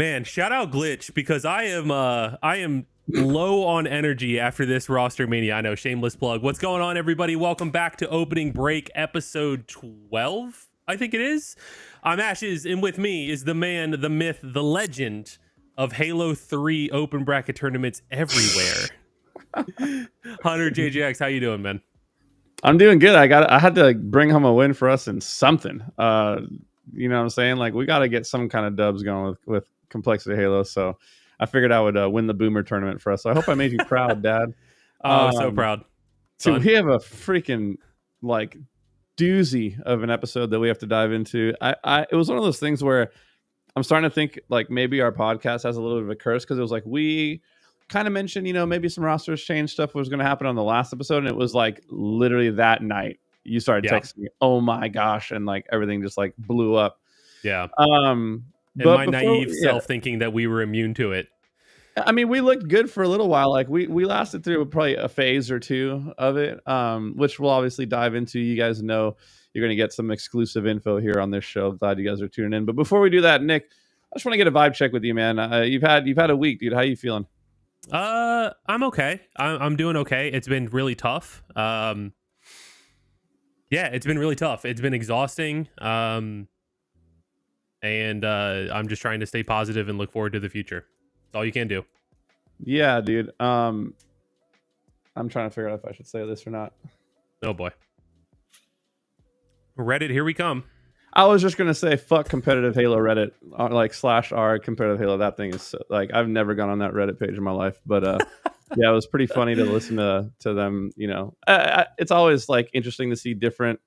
Man, shout out Glitch because I am low on energy after this roster mania. I know, shameless plug. What's going on, everybody? Welcome back to Opening Break, episode 12, I think it is. I'm Ashes, and with me is the man, the myth, the legend of Halo 3 open bracket tournaments everywhere. Hunter JJX, how you doing, man? I'm doing good. I had to bring home a win for us in something. You know what I'm saying? Like, we got to get some kind of dubs going with Complexity Halo. So I figured I would win the Boomer tournament for us. So I hope I made you proud, Dad. Oh, so proud. So we have a freaking like doozy of an episode that we have to dive into. It was one of those things where I'm starting to think like maybe our podcast has a little bit of a curse, because it was like we kind of mentioned, you know, maybe some rosters change stuff was going to happen on the last episode, and it was like literally that night you started texting me, oh my gosh, and like everything just like blew up. Yeah. And but my naive self thinking that we were immune to it. I mean, we looked good for a little while. Like we lasted through probably a phase or two of it, which we'll obviously dive into. You guys know you're going to get some exclusive info here on this show. Glad you guys are tuning in. But before we do that, Nick, I just want to get a vibe check with you, man. You've had a week, dude. How you feeling? I'm okay. I'm doing okay. It's been really tough. Yeah, it's been really tough. It's been exhausting. And I'm just trying to stay positive and look forward to the future. That's all you can do. Yeah, dude. I'm trying to figure out if I should say this or not. Oh boy. Reddit, here we come. I was just gonna say fuck competitive Halo Reddit, like /r competitive Halo. That thing is so, like, I've never gone on that Reddit page in my life, but yeah, it was pretty funny to listen to them. You know, it's always like interesting to see different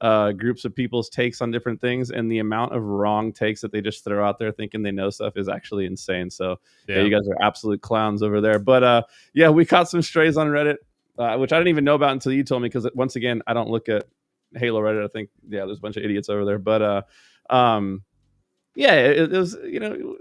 groups of people's takes on different things, and the amount of wrong takes that they just throw out there thinking they know stuff is actually insane. So yeah, you guys are absolute clowns over there. But yeah, we caught some strays on Reddit, which I didn't even know about until you told me, because once again, I don't look at Halo Reddit. I think, yeah, there's a bunch of idiots over there. But yeah, it was, you know,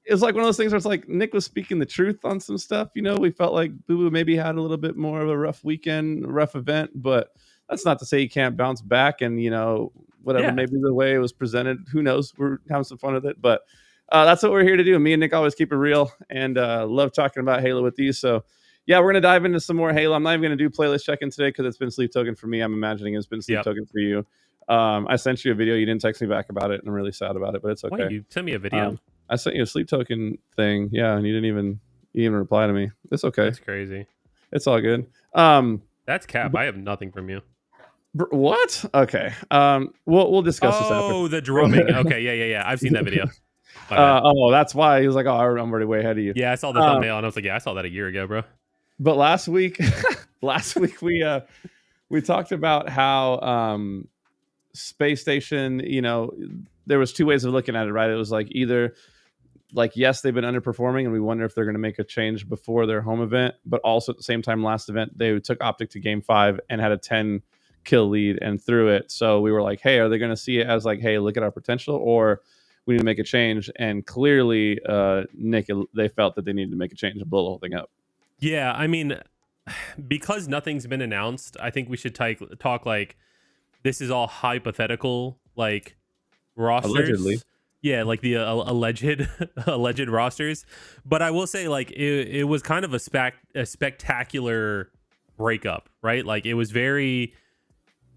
it was like one of those things where it's like Nick was speaking the truth on some stuff. You know, we felt like Boo Boo maybe had a little bit more of a rough weekend, rough event, but that's not to say he can't bounce back. And, you know, whatever, maybe the way it was presented, who knows, we're having some fun with it. But that's what we're here to do. Me and Nick always keep it real, and love talking about Halo with you. So yeah, we're going to dive into some more Halo. I'm not even going to do playlist check-in today because it's been Sleep Token for me. I'm imagining it's been Sleep Token for you. I sent you a video. You didn't text me back about it, and I'm really sad about it, but it's okay. Wait, you sent me a video? I sent you a Sleep Token thing, yeah, and you didn't even reply to me. It's okay. That's crazy. It's all good. That's cap. I have nothing from you. What? Okay. We'll discuss this after. Oh, the drumming. Okay, yeah. I've seen that video. Oh, that's why he was like, oh, I'm already way ahead of you. Yeah, I saw the thumbnail, and I was like, yeah, I saw that a year ago, bro. But last week we talked about how Space Station, you know, there was two ways of looking at it, right? It was like either like, yes, they've been underperforming and we wonder if they're going to make a change before their home event, but also at the same time last event they took Optic to game 5 and had a 10 kill lead and threw it. So we were like, hey, are they going to see it as like, hey, look at our potential, or we need to make a change? And clearly Nick, they felt that they needed to make a change and blow the whole thing up. Yeah, I mean, because nothing's been announced, I think we should talk like this is all hypothetical, like rosters. Allegedly. Yeah, like the alleged rosters. But I will say, like, it was kind of a spectacular breakup, right? Like, it was very,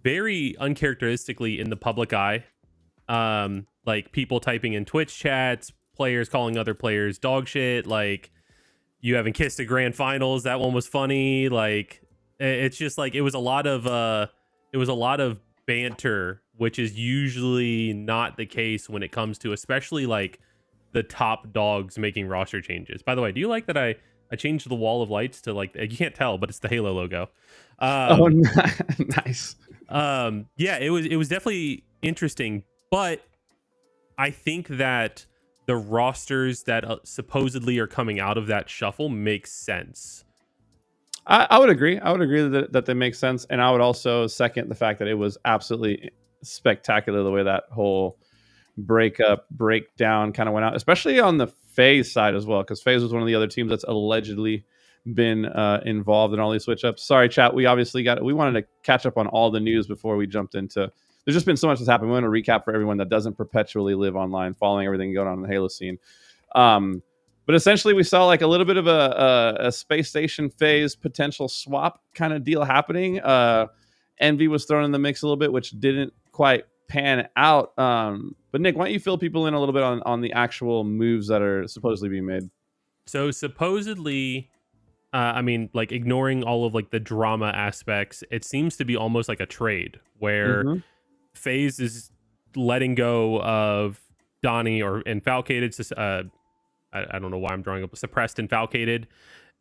very uncharacteristically in the public eye. Like, people typing in Twitch chats, players calling other players dog shit, like, you haven't kissed a grand finals. That one was funny. Like, it's just like, it was a lot of banter, which is usually not the case when it comes to, especially like the top dogs making roster changes. By the way, do you like that I changed the wall of lights to like, you can't tell, but it's the Halo logo. Oh, nice. Yeah, it was definitely interesting, but I think that the rosters that supposedly are coming out of that shuffle makes sense. I would agree. I would agree that they make sense. And I would also second the fact that it was absolutely spectacular the way that whole breakdown kind of went out, especially on the FaZe side as well, because FaZe was one of the other teams that's allegedly been involved in all these switch ups. Sorry, chat. We wanted to catch up on all the news before we jumped into. There's just been so much that's happened. We want to recap for everyone that doesn't perpetually live online, following everything going on in the Halo scene. But essentially, we saw like a little bit of a space station phase potential swap kind of deal happening. Envy was thrown in the mix a little bit, which didn't quite pan out. But Nick, why don't you fill people in a little bit on the actual moves that are supposedly being made? So supposedly, I mean, like ignoring all of like the drama aspects, it seems to be almost like a trade where FaZe is letting go of Donnie and Falcated. I don't know why I'm drawing up Suppressed and Falcated,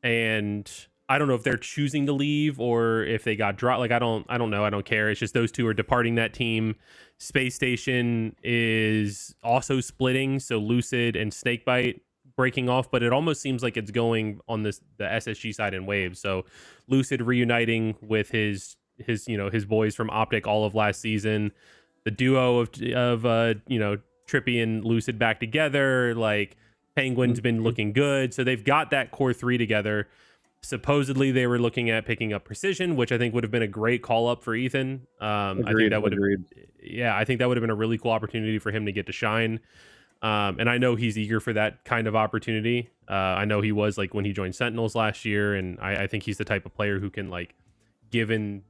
and I don't know if they're choosing to leave or if they got dropped. Like I don't know. I don't care. It's just those two are departing that team. Space Station is also splitting, so Lucid and Snakebite breaking off, but it almost seems like it's going on the SSG side in waves. So Lucid reuniting with his boys from Optic all of last season, the duo of Trippy and Lucid back together. Like Penguin's been looking good, so they've got that core three together. Supposedly they were looking at picking up Precision, which I think would have been a great call up for Ethan. I think that would have, I think that would have been a really cool opportunity for him to get to shine. And I know he's eager for that kind of opportunity. I know he was like when he joined Sentinels last year, and I think he's the type of player who can like can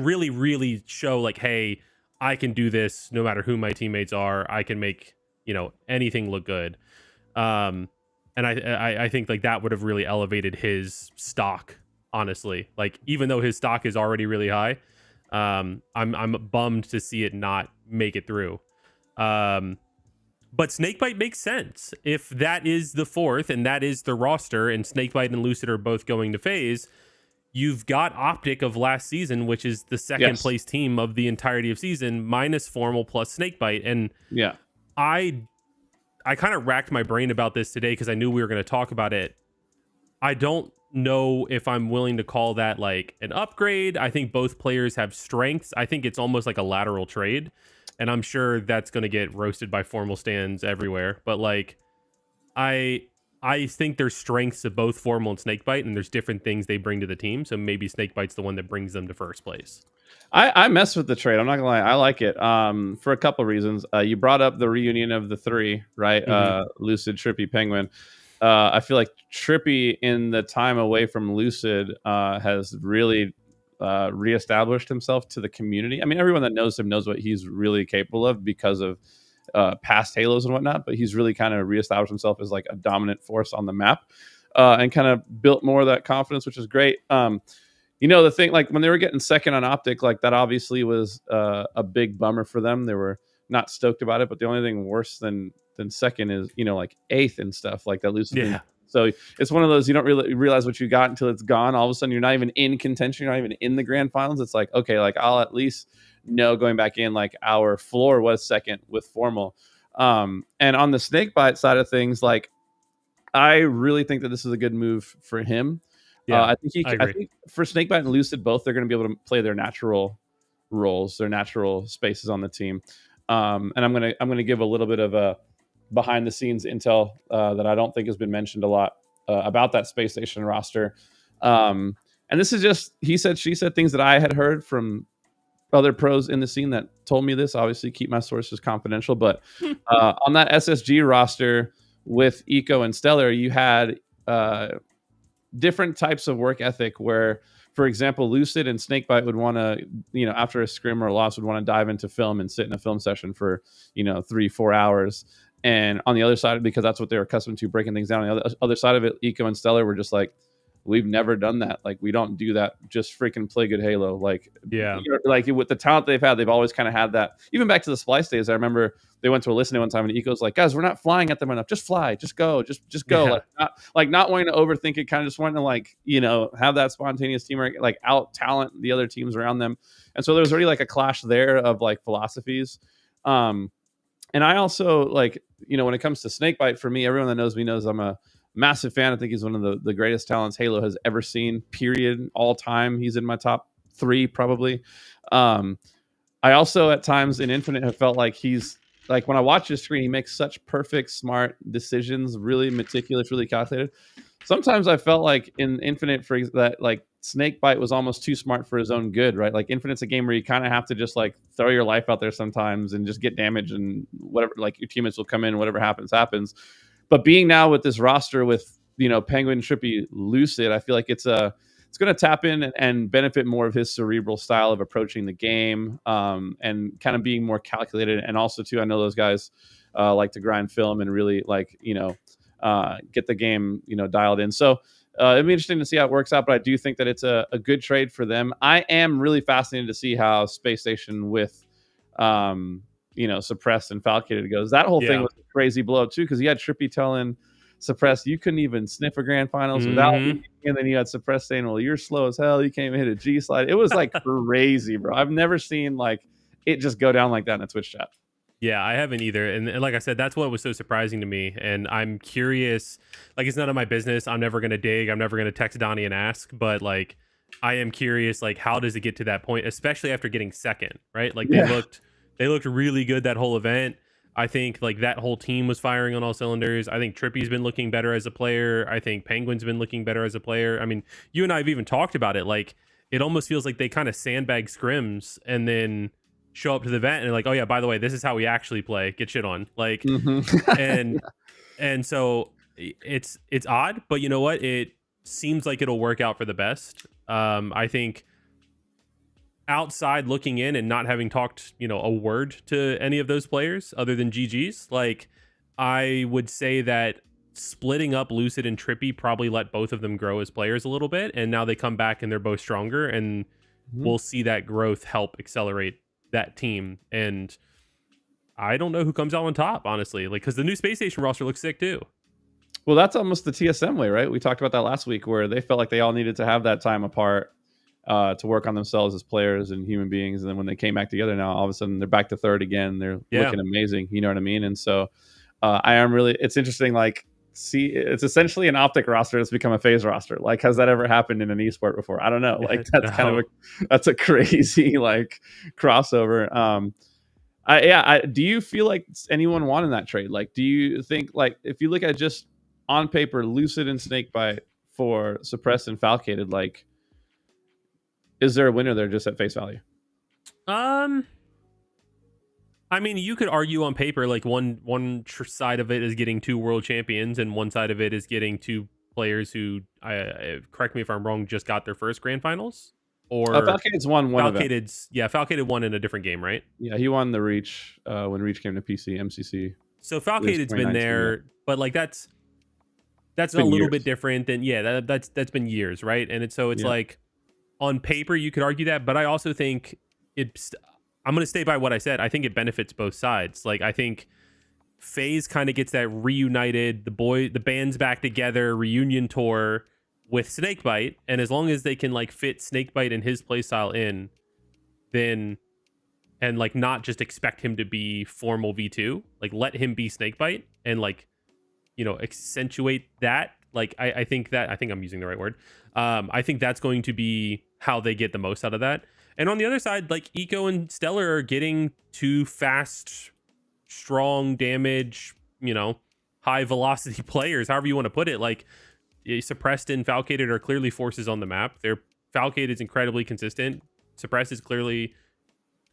really, really show like, hey, I can do this no matter who my teammates are. I can make, anything look good. And I think like that would have really elevated his stock, honestly. Like even though his stock is already really high, I'm bummed to see it not make it through. But Snakebite makes sense. If that is the fourth and that is the roster and Snakebite and Lucid are both going to FaZe, you've got Optic of last season, which is the second place team of the entirety of season, minus Formal plus Snakebite. And I kind of racked my brain about this today because I knew we were going to talk about it. I don't know if I'm willing to call that like an upgrade. I think both players have strengths. I think it's almost like a lateral trade. And I'm sure that's going to get roasted by Formal stands everywhere. But like, I think there's strengths of both Formal and Snakebite, and there's different things they bring to the team. So maybe Snakebite's the one that brings them to first place. I mess with the trade. I'm not gonna lie. I like it for a couple reasons. You brought up the reunion of the three, right? Lucid, Trippy, Penguin. I feel like Trippy in the time away from Lucid has really reestablished himself to the community. I mean, everyone that knows him knows what he's really capable of because of past Halos and whatnot, but he's really kind of reestablished himself as like a dominant force on the map and kind of built more of that confidence, which is great. The thing, like when they were getting second on Optic, like that obviously was a big bummer for them. They were not stoked about it, but the only thing worse than second is, like eighth and stuff like that. Lucid. So it's one of those, you don't really realize what you got until it's gone. All of a sudden, you're not even in contention. You're not even in the grand finals. It's like, okay, like I'll at least know going back in, like our floor was second with Formal. And on the Snakebite side of things, like I really think that this is a good move for him. I think for Snakebite and Lucid, both they're going to be able to play their natural roles, their natural spaces on the team. And I'm gonna give a little bit of a behind the scenes intel that I don't think has been mentioned a lot about that Space Station roster. And this is just he said, she said things that I had heard from other pros in the scene that told me this. Obviously, keep my sources confidential. But on that SSG roster with Eco and Stellar, you had different types of work ethic where, for example, Lucid and Snakebite would want to, after a scrim or a loss, would want to dive into film and sit in a film session for, 3-4 hours. And on the other side, because that's what they're accustomed to, breaking things down. On the other side of it, Eco and Stellar were just like, we've never done that. Like, we don't do that. Just freaking play good Halo. Like, like with the talent they've had, they've always kind of had that. Even back to the Splice days, I remember they went to a listening one time, and Eco's like, guys, we're not flying at them enough. Just fly. Just go. Just go. Yeah. Not wanting to overthink it. Kind of just wanting to have that spontaneous teamwork, like out talent the other teams around them. And so there was already like a clash there of like philosophies. And I also when it comes to Snakebite, for me, everyone that knows me knows I'm a massive fan. I think he's one of the greatest talents Halo has ever seen, period, all time. He's in my top 3, probably. I also, at times in Infinite, have felt like he's, like, when I watch his screen, he makes such perfect, smart decisions, really meticulous, really calculated. Sometimes I felt like in Infinite, for that, like, Snakebite was almost too smart for his own good, right? Like, Infinite's a game where you kind of have to just, like, throw your life out there sometimes and just get damage and whatever, like, your teammates will come in, whatever happens. but being now with this roster with Penguin, Trippy, Lucid, I feel like it's going to tap in and benefit more of his cerebral style of approaching the game, and kind of being more calculated. And also too, I know those guys like to grind film and really like get the game dialed in. So it'd be interesting to see how it works out, but I do think that it's a good trade for them. I am really fascinated to see how Space Station with Suppressed and Falcated goes. That whole thing was a crazy blow up too, because you had Trippy telling Suppressed you couldn't even sniff a grand finals without me, and then you had Suppressed saying, well, you're slow as hell, you can't even hit a G slide. It was like crazy, bro. I've never seen like it just go down like that in a Twitch chat. Yeah, I haven't either. And like I said, that's what was so surprising to me. And I'm curious, like, it's none of my business. I'm never going to dig. I'm never going to text Donnie and ask. But, like, I am curious, like, how does it get to that point, especially after getting second, right? Like, they looked really good that whole event. I think, like, that whole team was firing on all cylinders. I think Trippy's been looking better as a player. I think Penguin's been looking better as a player. I mean, you and I have even talked about it. Like, it almost feels like they kind of sandbag scrims and then show up to the event and like, oh yeah, by the way, this is how we actually play. Get shit on. Like, and so it's odd, but you know what? It seems like it'll work out for the best. I think outside looking in and not having talked, a word to any of those players other than GG's, like, I would say that splitting up Lucid and Trippy probably let both of them grow as players a little bit. And now they come back and they're both stronger, and we'll see that growth help accelerate that team. And I don't know who comes out on top, honestly, like, because the new Space Station roster looks sick too. Well, that's almost the TSM way, right? We talked about that last week, where they felt like they all needed to have that time apart to work on themselves as players and human beings. And then when they came back together, now all of a sudden they're back to third again. They're looking amazing. You know what I mean? And so it's interesting. Like, see, it's essentially an Optic roster that's become a FaZe roster. Like, has that ever happened in an esport before? I don't know. Like, that's that's a crazy like crossover. Do you feel like anyone won in that trade? Like, do you think, like, if you look at just on paper, Lucid and Snakebite for Suppressed and Falcated, like, is there a winner there just at face value? I mean, you could argue on paper, like, one side of it is getting 2 world champions, and one side of it is getting 2 players who, correct me if I'm wrong, just got their first grand finals. Or Falcated's won one event. Falcated won in a different game, right? Yeah, he won the Reach when Reach came to PC MCC. So Falcated's been there, but like that's a little bit different than that's been years, right? And it's like, on paper you could argue that, but I also think I'm going to stay by what I said. I think it benefits both sides. Like, I think FaZe kind of gets that reunited, the band's back together reunion tour with Snakebite, and as long as they can like fit Snakebite and his playstyle in, then, and like not just expect him to be formal V2, like let him be Snakebite and like, accentuate that. Like, I think I'm using the right word. I think that's going to be how they get the most out of that. And on the other side, like, Eco and Stellar are getting 2 fast, strong damage, high velocity players, however you want to put it. Like, Suppressed and Falcated are clearly forces on the map. Falcated is incredibly consistent. Suppressed is clearly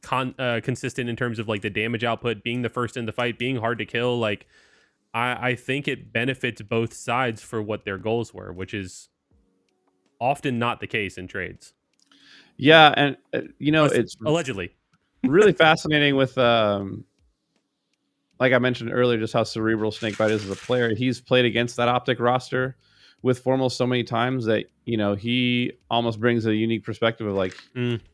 consistent in terms of like the damage output, being the first in the fight, being hard to kill. Like, I think it benefits both sides for what their goals were, which is often not the case in trades. Yeah, and it's allegedly really fascinating with like I mentioned earlier, just how cerebral Snakebite is as a player. He's played against that Optic roster with Formal so many times that he almost brings a unique perspective of like,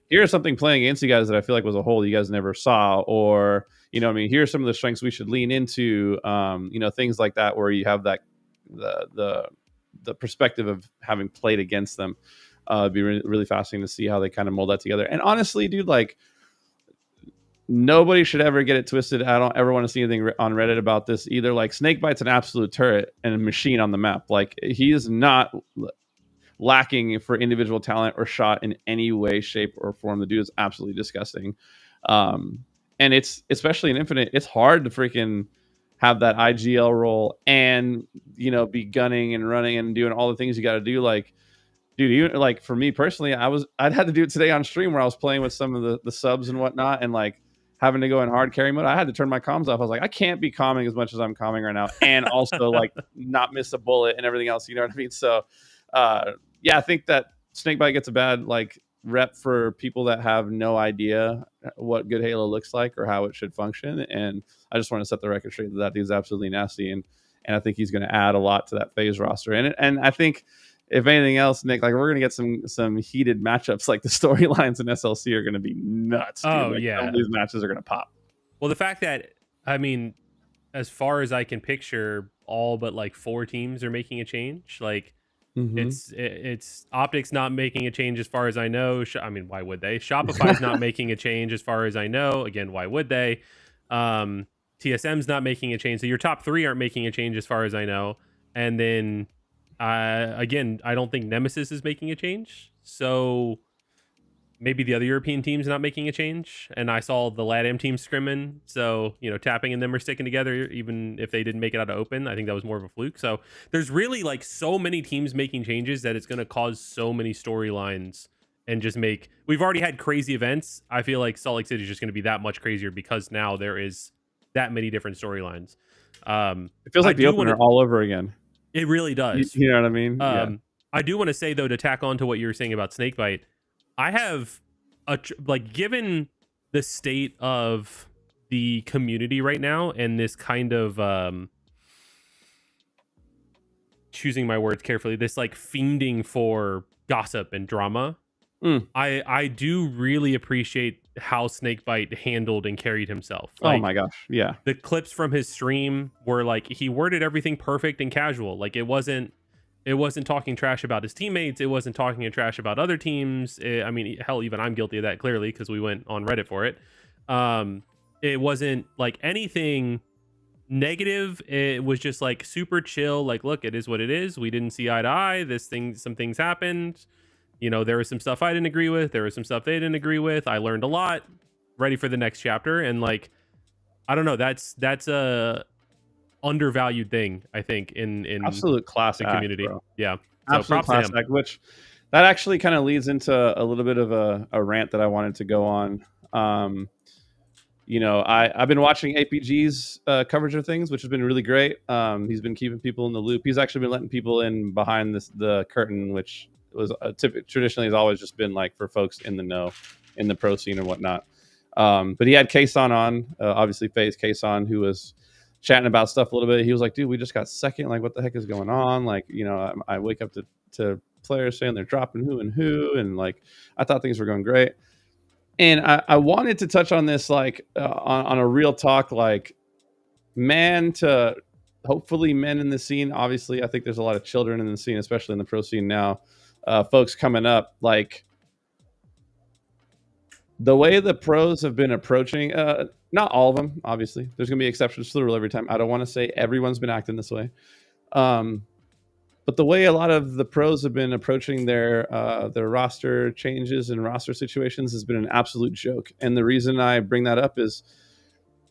here's something playing against you guys that I feel like was a hole you guys never saw, or here's some of the strengths we should lean into, things like that, where you have that the perspective of having played against them. It'd be really fascinating to see how they kind of mold that together. And honestly, dude, like, nobody should ever get it twisted. I don't ever want to see anything on Reddit about this either. Like, Snakebite's an absolute turret and a machine on the map. Like, he is not lacking for individual talent or shot in any way, shape, or form. The dude is absolutely disgusting. And it's, especially in Infinite, it's hard to freaking have that IGL role and, be gunning and running and doing all the things you got to do. Like, dude, even like for me personally, I'd had to do it today on stream where I was playing with some of the subs and whatnot. And like, having to go in hard carry mode. I had to turn my comms off. I was like, I can't be calming as much as I'm calming right now, and also like not miss a bullet and everything else. You know what I mean? So, yeah, I think that Snakebite gets a bad like rep for people that have no idea what good Halo looks like or how it should function. And I just want to set the record straight that dude's absolutely nasty, and I think he's going to add a lot to that FaZe roster. And I think if anything else, Nick, like we're going to get some heated matchups. Like the storylines in SLC are going to be nuts. Dude. Oh like, yeah, some of these matches are going to pop. Well, the fact that, I mean, as far as I can picture, all but like 4 teams are making a change. Like it's Optics not making a change as far as I know. I mean, why would they? Shopify's not making a change as far as I know. Again, why would they? TSM's not making a change. So your top 3 aren't making a change as far as I know. And then again, I don't think Nemesis is making a change. So maybe the other European team's not making a change. And I saw the LATAM team scrimming. So, you know, Tapping and them are sticking together, even if they didn't make it out of open. I think that was more of a fluke. So there's really like so many teams making changes that it's going to cause so many storylines and just make, we've already had crazy events. I feel like Salt Lake City is just going to be that much crazier because now there is that many different storylines. It feels like the opener all over again. It really does. You know what I mean? Yeah. I do want to say though, to tack on to what you were saying about Snakebite, I have like given the state of the community right now and this kind of choosing my words carefully, this like fiending for gossip and drama. I do really appreciate how Snakebite handled and carried himself. Like, oh my gosh, yeah. The clips from his stream were like he worded everything perfect and casual. Like it wasn't talking trash about his teammates. It wasn't talking trash about other teams. I mean, hell, even I'm guilty of that clearly because we went on Reddit for it. It wasn't like anything negative. It was just like super chill. Like, look, it is what it is. We didn't see eye to eye. Some things happened. You know, there was some stuff I didn't agree with. There was some stuff they didn't agree with. I learned a lot. Ready for the next chapter. And like, I don't know. That's a undervalued thing, I think, in absolute class the community. Bro. Yeah, so absolute class act, which that actually kind of leads into a little bit of a rant that I wanted to go on. You know, I've been watching APG's coverage of things, which has been really great. He's been keeping people in the loop. He's actually been letting people in behind the curtain, which was traditionally has always just been like for folks in the know, in the pro scene and whatnot. But he had Kason on, obviously FaZe Kason, who was chatting about stuff a little bit. He was like, dude, we just got second. Like, what the heck is going on? Like, you know, I wake up to players saying they're dropping who and who. And like, I thought things were going great. And I wanted to touch on this, like on a real talk, like man to hopefully men in the scene. Obviously, I think there's a lot of children in the scene, especially in the pro scene now. Folks coming up, like the way the pros have been approaching, not all of them, obviously. There's going to be exceptions to the rule every time. I don't want to say everyone's been acting this way. But the way a lot of the pros have been approaching their roster changes and roster situations has been an absolute joke. And the reason I bring that up is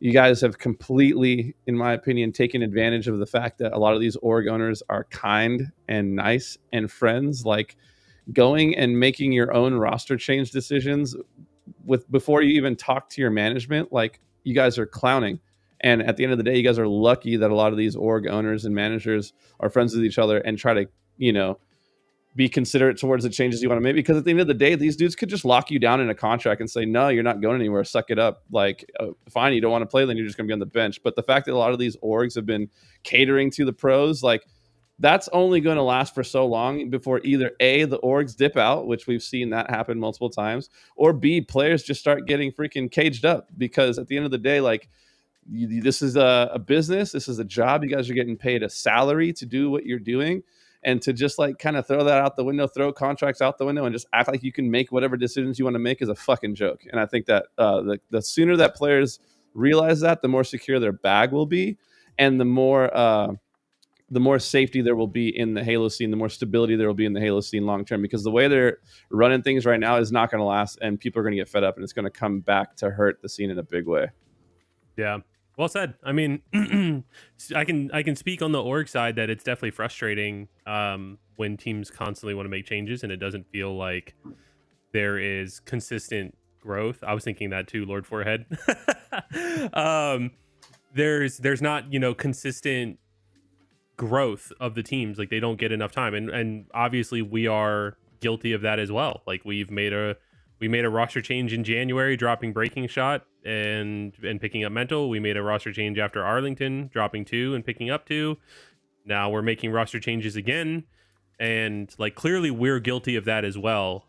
you guys have completely, in my opinion, taken advantage of the fact that a lot of these org owners are kind and nice and friends. Like going and making your own roster change decisions before you even talk to your management, like you guys are clowning. And at the end of the day, you guys are lucky that a lot of these org owners and managers are friends with each other and try to, you know, be considerate towards the changes you want to make. Because at the end of the day, these dudes could just lock you down in a contract and say, no, you're not going anywhere. Suck it up. Like, fine, you don't want to play, then you're just going to be on the bench. But the fact that a lot of these orgs have been catering to the pros, like, that's only going to last for so long before either A, the orgs dip out, which we've seen that happen multiple times, or B, players just start getting freaking caged up. Because at the end of the day, like, this is a business. This is a job. You guys are getting paid a salary to do what you're doing. And to just like kind of throw that out the window, throw contracts out the window and just act like you can make whatever decisions you want to make is a fucking joke. And I think that the sooner that players realize that, the more secure their bag will be. And the more safety there will be in the Halo scene, the more stability there will be in the Halo scene long term, because the way they're running things right now is not going to last, and people are going to get fed up, and it's going to come back to hurt the scene in a big way. Yeah. Well said. I mean, I can speak on the org side that it's definitely frustrating when teams constantly want to make changes and it doesn't feel like there is consistent growth. I was thinking that too, Lord Forehead. There's not, you know, consistent growth of the teams. Like they don't get enough time, and obviously we are guilty of that as well. Like we made a roster change in January, dropping Breaking Shot and picking up Mental. We made a roster change after Arlington, dropping 2 and picking up 2. Now we're making roster changes again, and like clearly we're guilty of that as well.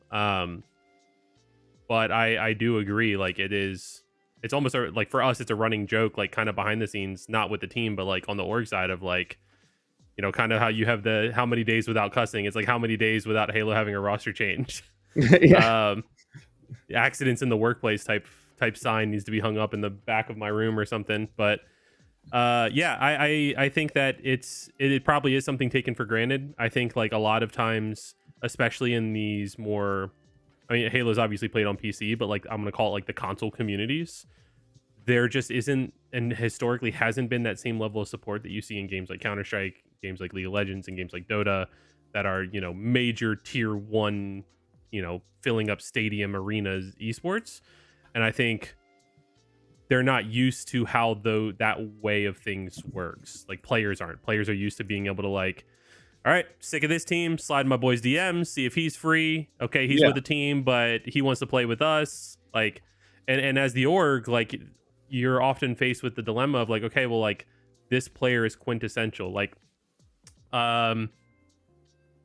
But I do agree, like it's almost like for us it's a running joke, like kind of behind the scenes, not with the team but like on the org side of like, you know, kind of how you have the how many days without cussing, it's like how many days without Halo having a roster change. Yeah. Accidents in the workplace type sign needs to be hung up in the back of my room or something. But yeah, I think that it probably is something taken for granted. I think like a lot of times, especially in these more, I mean, Halo's obviously played on PC, but like I'm gonna call it like the console communities, there just isn't, and historically hasn't been, that same level of support that you see in games like Counter-Strike, games like League of Legends, and games like Dota that are, you know, major tier 1, you know, filling up stadium arenas esports. And I think they're not used to how that way of things works. Like players aren't. Players are used to being able to like, all right, sick of this team, slide my boy's DMs, see if he's free. Okay, he's with the team, but he wants to play with us. Like, and as the org, like you're often faced with the dilemma of like, okay, well, like this player is quintessential. Like,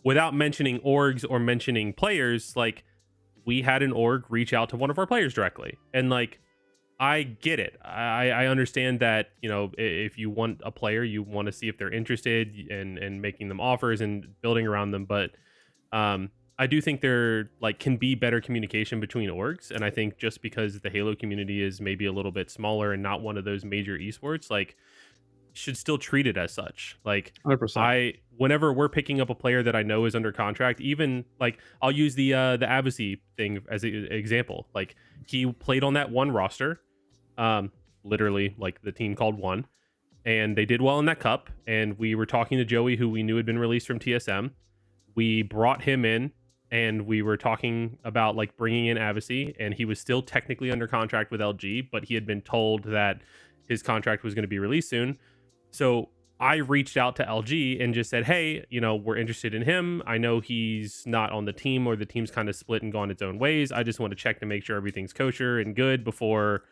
without mentioning orgs or mentioning players, like we had an org reach out to one of our players directly, and like I get it. I understand that, you know, if you want a player, you want to see if they're interested and making them offers and building around them. But I do think there like can be better communication between orgs. And I think just because the Halo community is maybe a little bit smaller and not one of those major esports, like should still treat it as such. Like 100%. Whenever we're picking up a player that I know is under contract, even like I'll use the Avicii thing as an example. Like he played on that one roster. Literally like the team called one, and they did well in that cup, and we were talking to Joey, who we knew had been released from TSM. We brought him in and we were talking about like bringing in Avicii, and he was still technically under contract with LG, but he had been told that his contract was going to be released soon. So I reached out to LG and just said, hey, you know, we're interested in him. I know he's not on the team, or the team's kind of split and gone its own ways. I just want to check to make sure everything's kosher and good before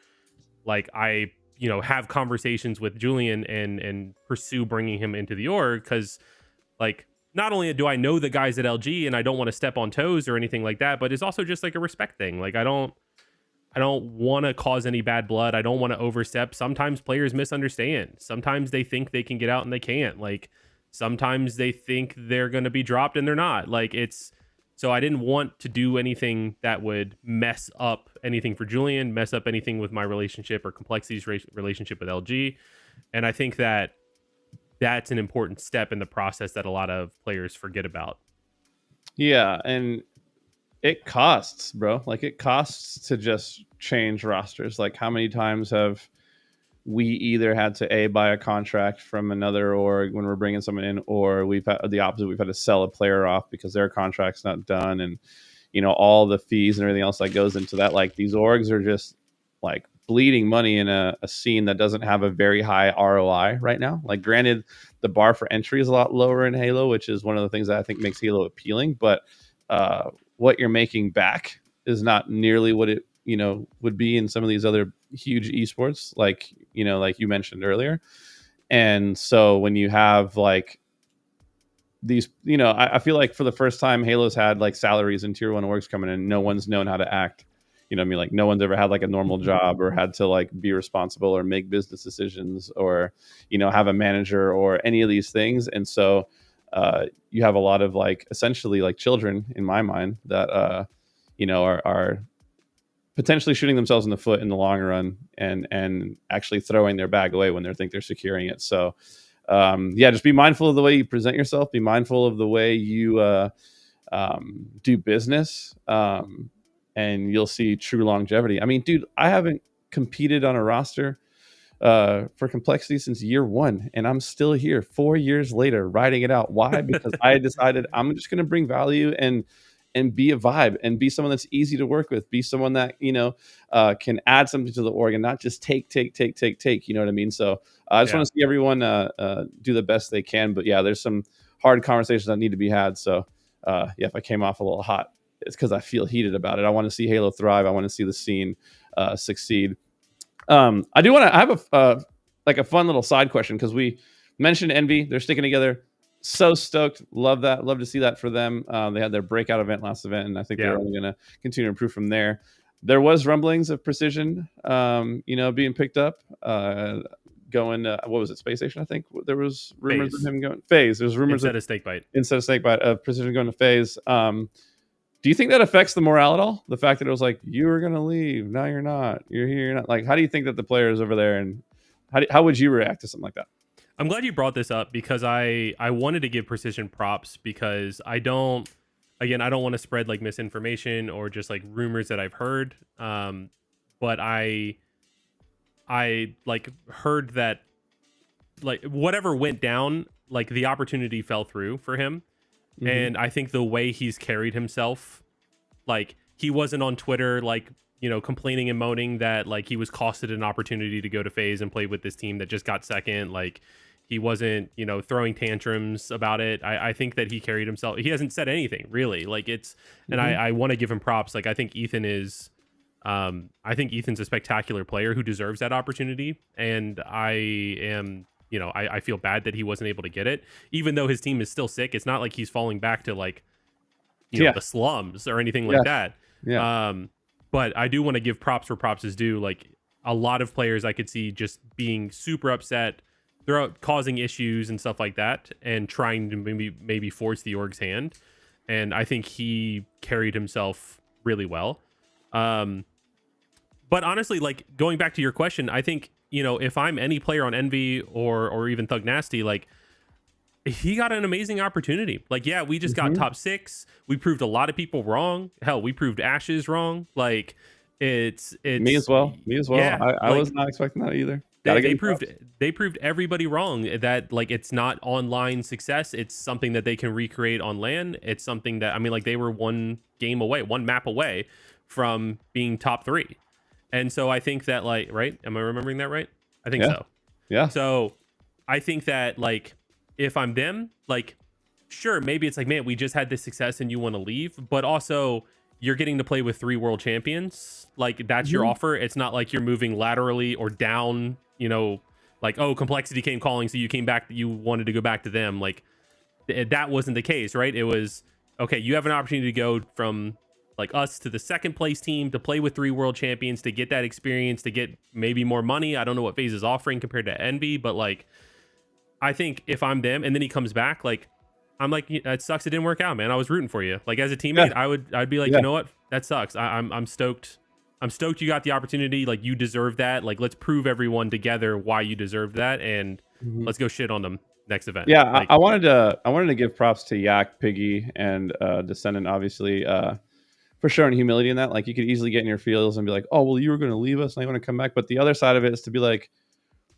like I, you know, have conversations with Julian and pursue bringing him into the org. Because like not only do I know the guys at LG and I don't want to step on toes or anything like that, but it's also just like a respect thing. Like I don't want to cause any bad blood. I don't want to overstep. Sometimes players misunderstand. Sometimes they think they can get out and they can't. Like sometimes they think they're going to be dropped and they're not. Like it's, so I didn't want to do anything that would mess up anything for Julian, mess up anything with my relationship or Complexity's relationship with LG. And I think that that's an important step in the process that a lot of players forget about. Yeah, and it costs, bro. Like it costs to just change rosters. Like how many times have we either had to buy a contract from another org when we're bringing someone in, or we've had the opposite. We've had to sell a player off because their contract's not done, and you know all the fees and everything else that goes into that. Like these orgs are just like bleeding money in a scene that doesn't have a very high ROI right now. Like granted, the bar for entry is a lot lower in Halo, which is one of the things that I think makes Halo appealing. But what you're making back is not nearly what it, you know, would be in some of these other huge esports, like, you know, like you mentioned earlier. And so when you have like these, you know, I feel like for the first time Halo's had like salaries and tier 1 orgs coming in, no one's known how to act. You know what I mean? Like no one's ever had like a normal job or had to like be responsible or make business decisions or, you know, have a manager or any of these things. And so you have a lot of like essentially like children in my mind that, you know, are potentially shooting themselves in the foot in the long run and actually throwing their bag away when they think they're securing it. So yeah, just be mindful of the way you present yourself, be mindful of the way you do business. And you'll see true longevity. I mean, dude, I haven't competed on a roster for Complexity since year 1, and I'm still here 4 years later writing it out. Why? Because I decided I'm just going to bring value and and be a vibe and be someone that's easy to work with, be someone that, can add something to the org and not just take, you know what I mean? So I just want to see everyone do the best they can. But yeah, there's some hard conversations that need to be had. So if I came off a little hot, it's because I feel heated about it. I want to see Halo thrive. I want to see the scene succeed. I do want to have a fun little side question, because we mentioned Envy. They're sticking together. So stoked. Love that. Love to see that for them. They had their breakout event last event, and I think they're only going to continue to improve from there. There was rumblings of Precision, being picked up, going, what was it, Space Station? I think there was rumors of him going FaZe. There's rumors instead of Snakebite. Instead of Snakebite, of Precision going to FaZe. Do you think that affects the morale at all? The fact that it was like, you were going to leave, now you're not. You're here, you're not. Like, how do you think that the players over there, and how would you react to something like that? I'm glad you brought this up, because I wanted to give Precision props, because I don't want to spread like misinformation or just like rumors that I've heard. But I like heard that like whatever went down, like the opportunity fell through for him. Mm-hmm. And I think the way he's carried himself, like he wasn't on Twitter, like, complaining and moaning that like he was costed an opportunity to go to FaZe and play with this team that just got second. Like he wasn't, throwing tantrums about it. I think that he carried himself. He hasn't said anything really. Like it's, mm-hmm. and I want to give him props. Like I think Ethan's a spectacular player who deserves that opportunity. And I am, I feel bad that he wasn't able to get it, even though his team is still sick. It's not like he's falling back to like, the slums or anything like that. Yeah. But I do want to give props where props is due. Like a lot of players I could see just being super upset, causing issues and stuff like that, and trying to maybe force the org's hand. And I think he carried himself really well. But honestly, like going back to your question, I think, if I'm any player on Envy or even Thug Nasty, like he got an amazing opportunity. Like, yeah, we just got top 6. We proved a lot of people wrong. Hell, we proved Ashes wrong. Like it's me as well. Yeah, I was not expecting that either. They proved everybody wrong, that like it's not online success. It's something that they can recreate on LAN. It's something that, I mean, like they were one map away from being top 3. And so I think that, like, right? Am I remembering that right? I think so. Yeah. So I think that, like, if I'm them, like, sure, maybe it's like, man, we just had this success and you want to leave, but also you're getting to play with 3 world champions. Like, that's your offer. It's not like you're moving laterally or down, like, oh, Complexity came calling, so you came back, you wanted to go back to them. Like, that wasn't the case, right? It was, okay, you have an opportunity to go from like us to the second place team to play with 3 world champions, to get that experience, to get maybe more money. I don't know what FaZe is offering compared to Envy, but like, I think if I'm them and then he comes back, like, I'm like, it sucks it didn't work out, man. I was rooting for you. Like as a teammate, I'd be like, you know what? That sucks. I'm stoked. I'm stoked you got the opportunity. Like you deserve that. Like let's prove everyone together why you deserve that, and let's go shit on them next event. Yeah, like, I wanted to give props to Yak, Piggy, and Descendant, obviously, for showing humility in that. Like you could easily get in your feels and be like, oh well, you were going to leave us, and I want to come back. But the other side of it is to be like,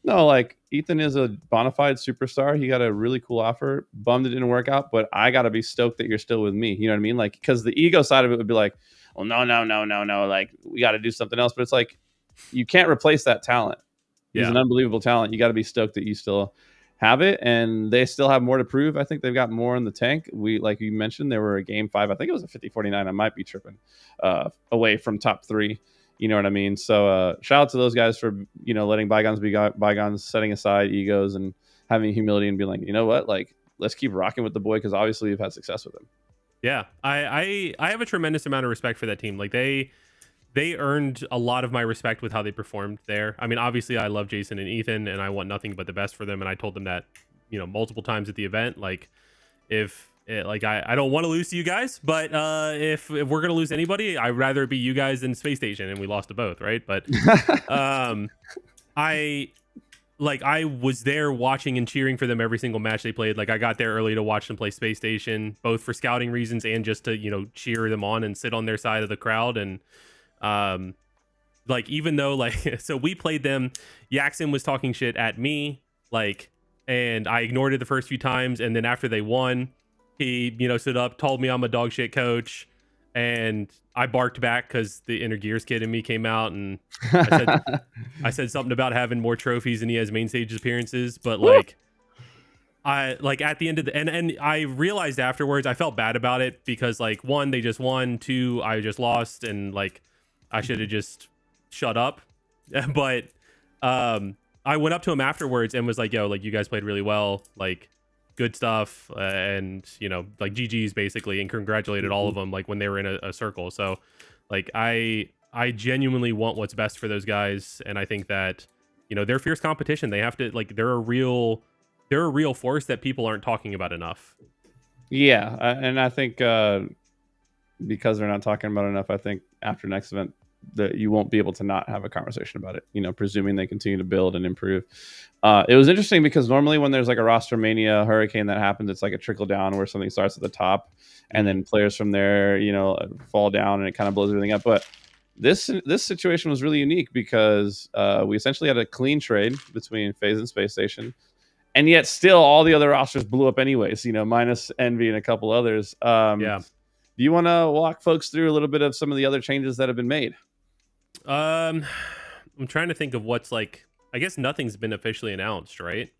no, like Ethan is a bona fide superstar. He got a really cool offer. Bummed it didn't work out, but I got to be stoked that you're still with me. You know what I mean? Like, because the ego side of it would be like, well, no. Like, we got to do something else. But it's like, you can't replace that talent. He's an unbelievable talent. You got to be stoked that you still have it. And they still have more to prove. I think they've got more in the tank. Like you mentioned, there were a game 5. I think it was a 50-49. I might be tripping away from top 3. You know what I mean? So shout out to those guys for, letting bygones be bygones, setting aside egos and having humility and being like, you know what? Like, let's keep rocking with the boy, because obviously we've had success with him. Yeah, I have a tremendous amount of respect for that team. Like they earned a lot of my respect with how they performed there. I mean, obviously I love Jason and Ethan and I want nothing but the best for them. And I told them that, multiple times at the event. Like I don't want to lose to you guys, but if we're gonna lose anybody, I'd rather it be you guys than Space Station, and we lost to both, right? But I was there watching and cheering for them every single match they played. Like I got there early to watch them play Space Station, both for scouting reasons and just to cheer them on and sit on their side of the crowd. And like even though like so we played them, Yaxon was talking shit at me, like, and I ignored it the first few times, and then after they won, he stood up, told me I'm a dog shit coach, and I barked back because the Inner Gears kid in me came out, and I said something about having more trophies than he has main stage appearances, but like I like at the end of the and I realized afterwards I felt bad about it because like one, they just won, two, I just lost, and like I should have just shut up. But I went up to him afterwards and was like, yo, like you guys played really well, like good stuff, and you know, like GG's basically, and congratulated all of them like when they were in a circle. So like I genuinely want what's best for those guys, and I think that, you know, they're fierce competition. They have to like they're a real force that people aren't talking about enough. Yeah, and I think because they're not talking about it enough, I think after next event that you won't be able to not have a conversation about it, you know, presuming they continue to build and improve. It was interesting because normally when there's like a roster mania hurricane that happens, it's like a trickle down where something starts at the top and then players from there, you know, fall down and it kind of blows everything up. But this situation was really unique because we essentially had a clean trade between FaZe and Space Station, and yet still all the other rosters blew up anyways, you know, minus Envy and a couple others. Yeah. Do you want to walk folks through a little bit of some of the other changes that have been made? I'm trying to think of what's like. I guess nothing's been officially announced, right?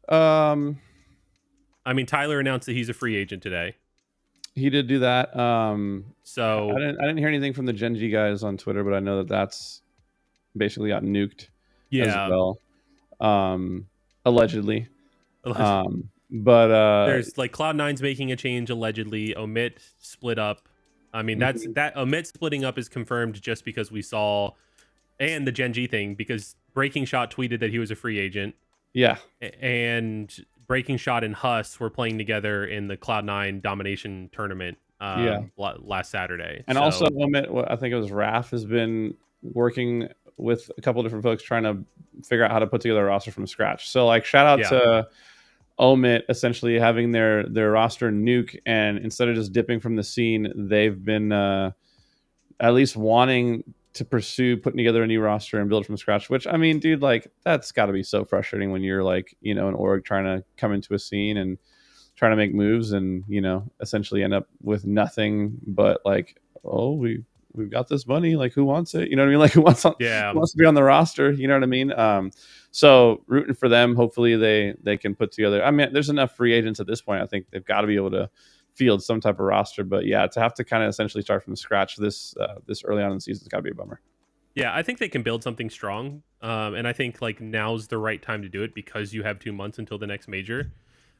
Um, I mean, Tyler announced that he's a free agent today. He did do that. So I didn't hear anything from the Gen G guys on Twitter, but I know that that's basically got nuked as well. Allegedly. But there's like Cloud9's making a change allegedly. Omit split up. I mean, that Omit splitting up is confirmed just because we saw, and the Gen G thing, because Breaking Shot tweeted that he was a free agent. Yeah. And Breaking Shot and Huss were playing together in the Cloud9 domination tournament last Saturday. And also Omit, I think it was Raph, has been working with a couple different folks trying to figure out how to put together a roster from scratch. So like shout out to Omit essentially having their roster nuke, and instead of just dipping from the scene, they've been at least wanting to pursue putting together a new roster and build from scratch, which I mean, dude, like that's got to be so frustrating when you're like, you know, an org trying to come into a scene and trying to make moves and, you know, essentially end up with nothing but like, oh, we've got this money, like who wants it, you know what I mean, like who wants to be on the roster, you know what I mean? So rooting for them. Hopefully they can put together, I mean, there's enough free agents at this point, I think they've got to be able to field some type of roster, but yeah, to have to kind of essentially start from scratch this early on in the season has got to be a bummer. Yeah, I think they can build something strong, and I think like now's the right time to do it because you have 2 months until the next major.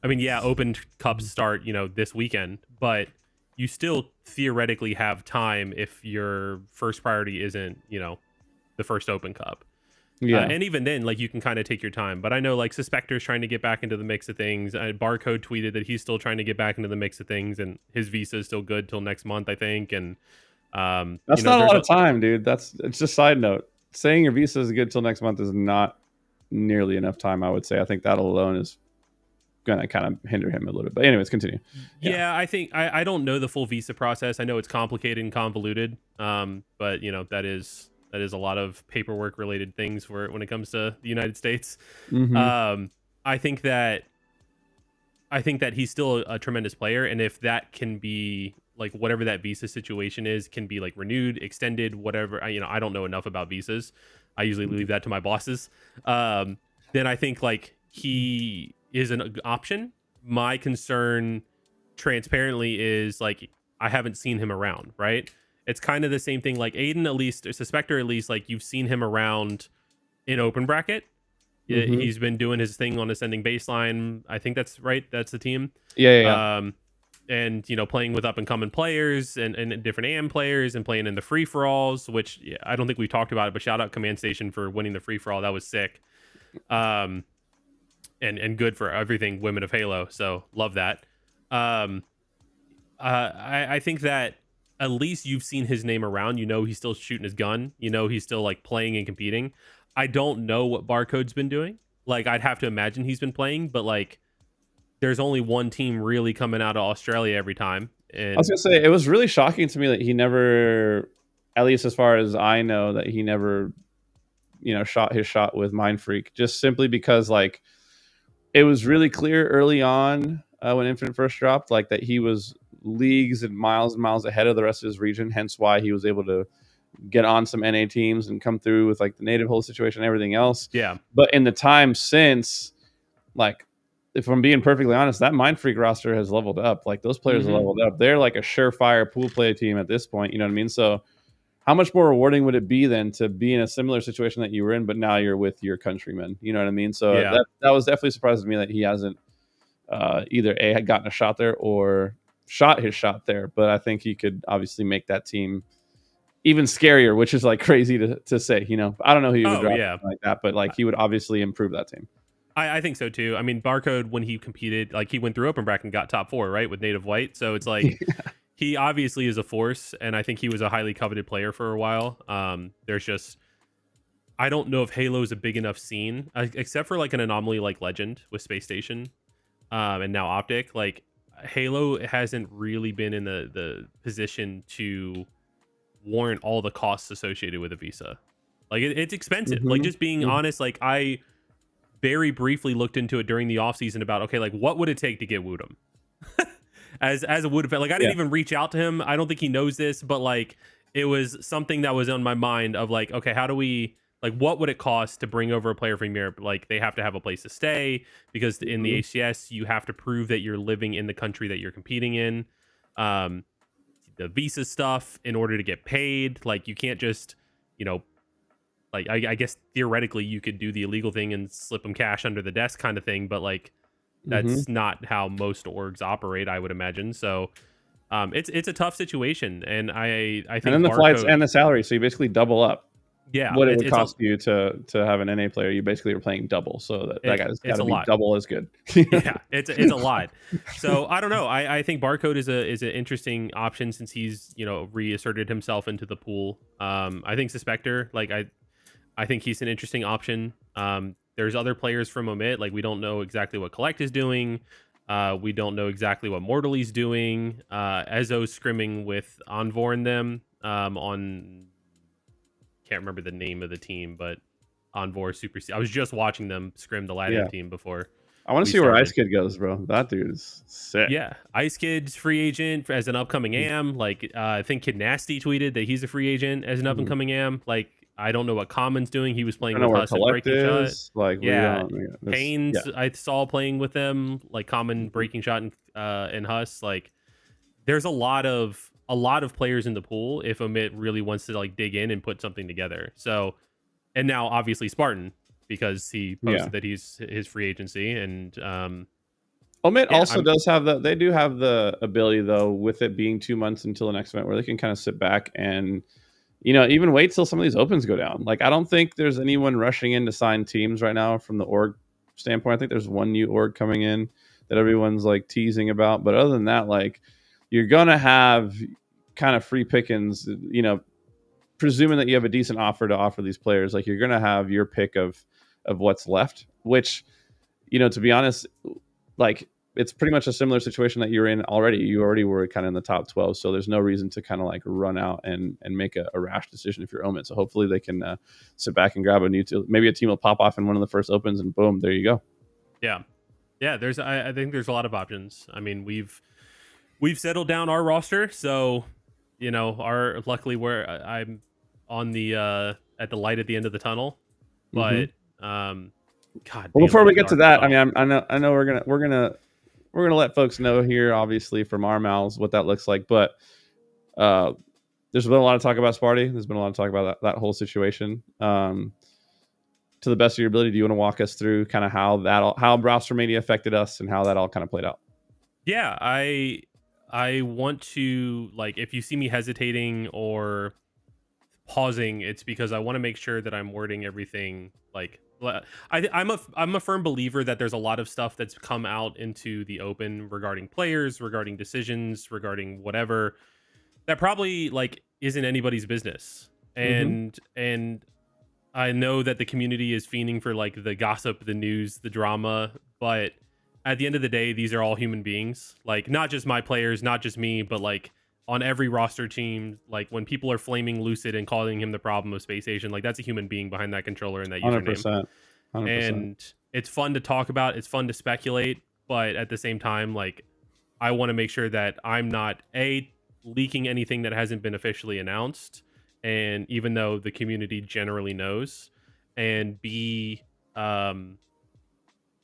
I mean, yeah, Open Cups start, you know, this weekend, but you still theoretically have time if your first priority isn't, you know, the first Open Cup. Yeah, and even then, like you can kind of take your time. But I know like Suspector's trying to get back into the mix of things. Barcode tweeted that he's still trying to get back into the mix of things, and his visa is still good till next month, I think. And that's not a lot of time, dude. It's just side note. Saying your visa is good till next month is not nearly enough time, I would say. I think that alone is gonna kind of hinder him a little bit. But anyways, continue. Yeah, I think I don't know the full visa process. I know it's complicated and convoluted. But you know, that is a lot of paperwork related things when it comes to the United States. Mm-hmm. I think that he's still a tremendous player, and if that can be like whatever that visa situation is can be like renewed, extended, whatever. You know, I don't know enough about visas. I usually leave that to my bosses. Then I think like he is an option. My concern transparently is like I haven't seen him around, right? It's kind of the same thing like Aiden, at least, or Suspector, at least, like you've seen him around in Open Bracket. Mm-hmm. He's been doing his thing on Ascending Baseline. I think that's right. That's the team. Yeah. And, you know, playing with up and coming players and different AM players and playing in the free for alls, which I don't think we talked about it, but shout out Command Station for winning the free for all. That was sick. And good for everything Women of Halo. So love that. I think that at least you've seen his name around. You know he's still shooting his gun. You know he's still like playing and competing. I don't know what Barcode's been doing. Like I'd have to imagine he's been playing, but like there's only one team really coming out of Australia every time. And I was gonna say it was really shocking to me that he never, at least as far as I know, that he never, you know, shot his shot with Mindfreak, just simply because like it was really clear early on when Infinite first dropped, like that he was leagues and miles ahead of the rest of his region. Hence why he was able to get on some NA teams and come through with like the native hole situation and everything else. Yeah. But in the time since, like, if I'm being perfectly honest, that Mind Freak roster has leveled up. Like those players have leveled up. They're like a surefire pool play team at this point. You know what I mean? So how much more rewarding would it be then to be in a similar situation that you were in, but now you're with your countrymen? You know what I mean? So that was definitely surprising to me that he hasn't either had gotten a shot there or shot his shot there. But I think he could obviously make that team even scarier, which is like crazy to say. You know, I don't know who he would drop like that, but like he would obviously improve that team. I think so too. I mean, Barcode, when he competed, like he went through open bracket and got top 4, right, with Native White. So it's like he obviously is a force, and I think he was a highly coveted player for a while. There's just, I don't know if Halo is a big enough scene, except for like an anomaly like Legend with Space Station, and now Optic. Like Halo hasn't really been in the position to warrant all the costs associated with a visa. Like it's expensive. Like just being honest, like I very briefly looked into it during the offseason about, okay, like what would it take to get Woodham? as a Woodham fan. Like I didn't even reach out to him. I don't think he knows this, but like it was something that was on my mind of like, okay, how do we, like, what would it cost to bring over a player from Europe? Like they have to have a place to stay because in the ACS, you have to prove that you're living in the country that you're competing in. The visa stuff in order to get paid. Like you can't just, you know, like I guess theoretically you could do the illegal thing and slip them cash under the desk kind of thing, but like that's not how most orgs operate, I would imagine. So it's a tough situation, and I think and then the flights and the salary, so you basically double up. Yeah, what it would cost you to have an NA player, you basically are playing double. So that guy's got to be double as good. Yeah, it's a lot. So I don't know. I think Barcode is an interesting option since he's, you know, reasserted himself into the pool. I think Suspector, like I think he's an interesting option. There's other players from Omit. Like we don't know exactly what Collect is doing. We don't know exactly what Mortali's doing. Ezo's scrimming with Envor and them on, can't remember the name of the team, but Envor Super C. I was just watching them scrim the Latium team before. I want to see where Ice Kid goes, bro. That dude is sick. Yeah, Ice Kid's free agent as an upcoming AM. Like I think Kid Nasty tweeted that he's a free agent as an up and coming AM. Like I don't know what Common's doing. He was playing with us at Breaking Shot. Like, Pains, I saw playing with them, like Common, Breaking Shot, and Huss. Like, there's a lot of players in the pool if Omit really wants to like dig in and put something together. So, and now obviously Spartan, because he posted that he's his free agency, and Omit also does have they do have the ability though, with it being 2 months until the next event, where they can kind of sit back and, you know, even wait till some of these opens go down. Like, I don't think there's anyone rushing in to sign teams right now from the org standpoint. I think there's one new org coming in that everyone's like teasing about. But other than that, like, you're going to have kind of free pickings, you know, presuming that you have a decent offer to offer these players. Like, you're going to have your pick of what's left, which, you know, to be honest, like, it's pretty much a similar situation that you're in already. You already were kind of in the top 12, so there's no reason to kind of like run out and make a rash decision if you're Omit. So hopefully they can sit back and grab a new team. Maybe a team will pop off in one of the first opens, and boom, there you go. Yeah. I think there's a lot of options. I mean, we've settled down our roster, so, you know, luckily I'm on the at the light at the end of the tunnel, but God. Well, before we get to that, I mean, I know we're gonna let folks know here, obviously, from our mouths what that looks like. But there's been a lot of talk about Sparty. There's been a lot of talk about that whole situation. To the best of your ability, do you want to walk us through kind of how Roster Mania affected us and how that all kind of played out? Yeah, I want to, like, if you see me hesitating or pausing, it's because I want to make sure that I'm wording everything like. I'm a firm believer that there's a lot of stuff that's come out into the open regarding players, regarding decisions, regarding whatever, that probably like isn't anybody's business. And I know that the community is fiending for like the gossip, the news, the drama, but at the end of the day, these are all human beings. Like, not just my players, not just me, but like on every roster team, like when people are flaming Lucid and calling him the problem of Space Asian, like that's a human being behind that controller and that username. 100%. And it's fun to talk about. It's fun to speculate, but at the same time, like I want to make sure that I'm not leaking anything that hasn't been officially announced, and even though the community generally knows, and B, um,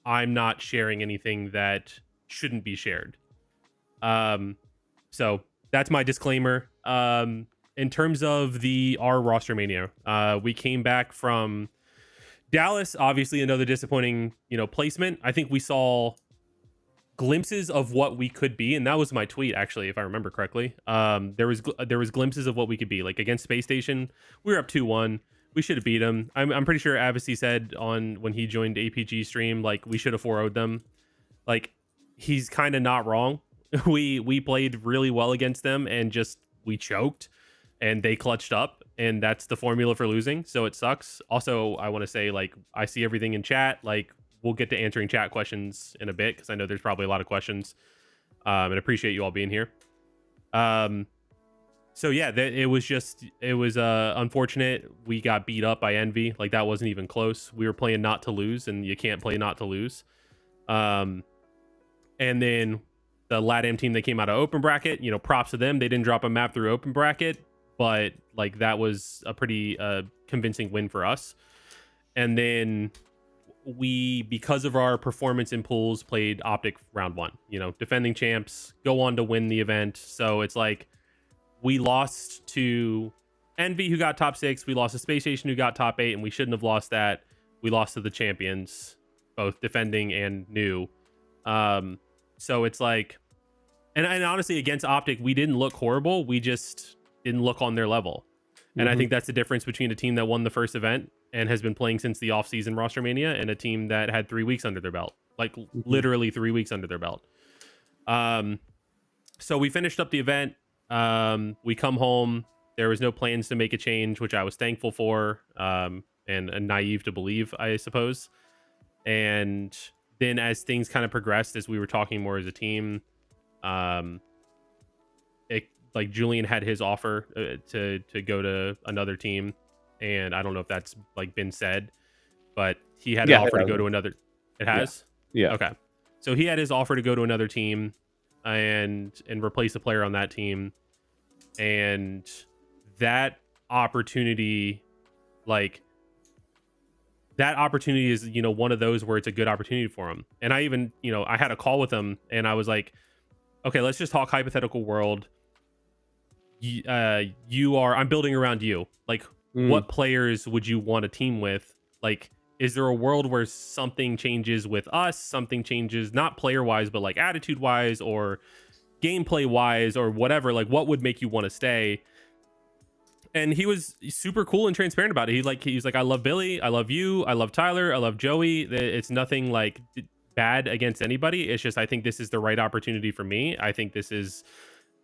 I'm not sharing anything that shouldn't be shared. So that's my disclaimer. In terms of our roster mania, we came back from Dallas, obviously another disappointing, placement. I think we saw glimpses of what we could be, and that was my tweet, actually, if I remember correctly. There was glimpses of what we could be. Like against Space Station, we were up 2-1. We should have beat them. I'm pretty sure Avicii said when he joined APG stream, like, we should have 4-0'd them. Like, he's kind of not wrong. We played really well against them, and just we choked, and they clutched up, and that's the formula for losing. So it sucks. Also, I want to say, like, I see everything in chat. Like, we'll get to answering chat questions in a bit, because I know there's probably a lot of questions, and appreciate you all being here. So yeah, it was unfortunate. We got beat up by Envy. Like, that wasn't even close. We were playing not to lose, and you can't play not to lose. And then the LATAM team that came out of open bracket, props to them. They didn't drop a map through open bracket, but like, that was a pretty convincing win for us. And then we, because of our performance in pools, played Optic round 1. Defending champs go on to win the event. So it's like, we lost to Envy, who got top 6. We lost to Space Station, who got top 8, and we shouldn't have lost that. We lost to the champions, both defending and new. So it's like, and honestly, against Optic, we didn't look horrible. We just didn't look on their level. And I think that's the difference between a team that won the first event and has been playing since the off-season roster mania, and a team that had 3 weeks under their belt. Like, literally 3 weeks under their belt. So we finished up the event. We come home. There was no plans to make a change, which I was thankful for, and naive to believe, I suppose. And then as things kind of progressed, as we were talking more as a team, like, Julian had his offer to go to another team, and I don't know if that's like been said, but he had an offer to go to another. It has? Yeah. Okay. So he had his offer to go to another team and replace a player on that team. And that opportunity, is, one of those where it's a good opportunity for him. And I even, I had a call with him, and I was like, okay, let's just talk hypothetical world. I'm building around you. Like, what players would you want a team with? Like, is there a world where something changes with us? Something changes, not player wise, but like attitude wise or gameplay wise or whatever. Like, what would make you want to stay? And he was super cool and transparent about it. He's like, I love Billy, I love you, I love Tyler, I love Joey. It's nothing like bad against anybody. It's just, I think this is the right opportunity for me. I think this is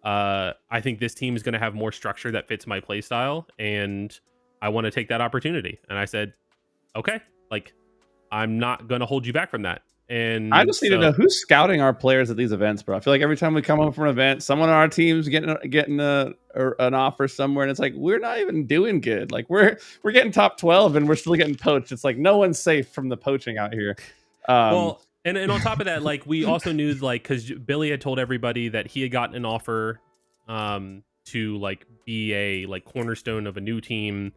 I think this team is going to have more structure that fits my play style, and I want to take that opportunity. And I said, okay, like, I'm not going to hold you back from that. And I just need to know who's scouting our players at these events, bro. I feel like every time we come home from an event, someone on our team's getting an offer somewhere, and it's like, we're not even doing good. Like, we're getting top 12 and we're still getting poached. It's like, no one's safe from the poaching out here. Well, and on top of that, like, we also knew, like, because Billy had told everybody that he had gotten an offer to like be a like cornerstone of a new team.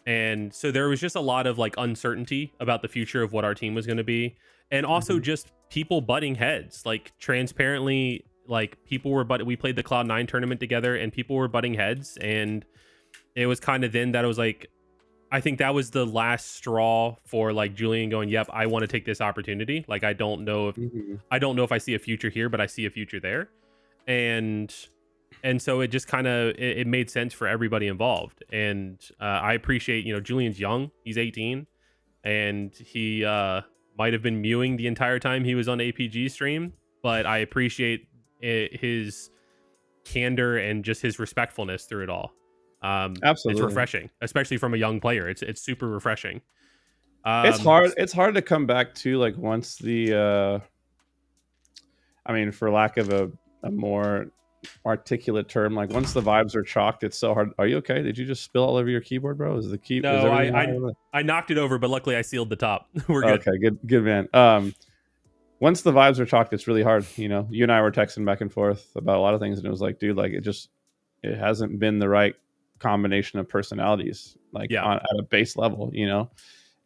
And so there was just a lot of like uncertainty about the future of what our team was going to be. And also just people butting heads, like, transparently, like, people were, we played the Cloud9 tournament together, and people were butting heads. And it was kind of then that it was like, I think that was the last straw for like Julian going, yep, I want to take this opportunity. Like, I don't know if I see a future here, but I see a future there. And so it just kind of, it made sense for everybody involved. And I appreciate, Julian's young, he's 18, and he might have been mewing the entire time he was on APG stream, but I appreciate his candor and just his respectfulness through it all. Absolutely, it's refreshing, especially from a young player. It's super refreshing. It's hard to come back to, like, once the I mean, for lack of a more articulate term, like, once the vibes are chalked, it's so hard. Are you okay? Did you just spill all over your keyboard, bro? Is the key? No, I knocked it over, but luckily I sealed the top. We're good. Okay, good man. once the vibes are chalked, it's really hard. You know, you and I were texting back and forth about a lot of things, and it was like, dude, like it hasn't been the right combination of personalities, like Yeah. at a base level, you know.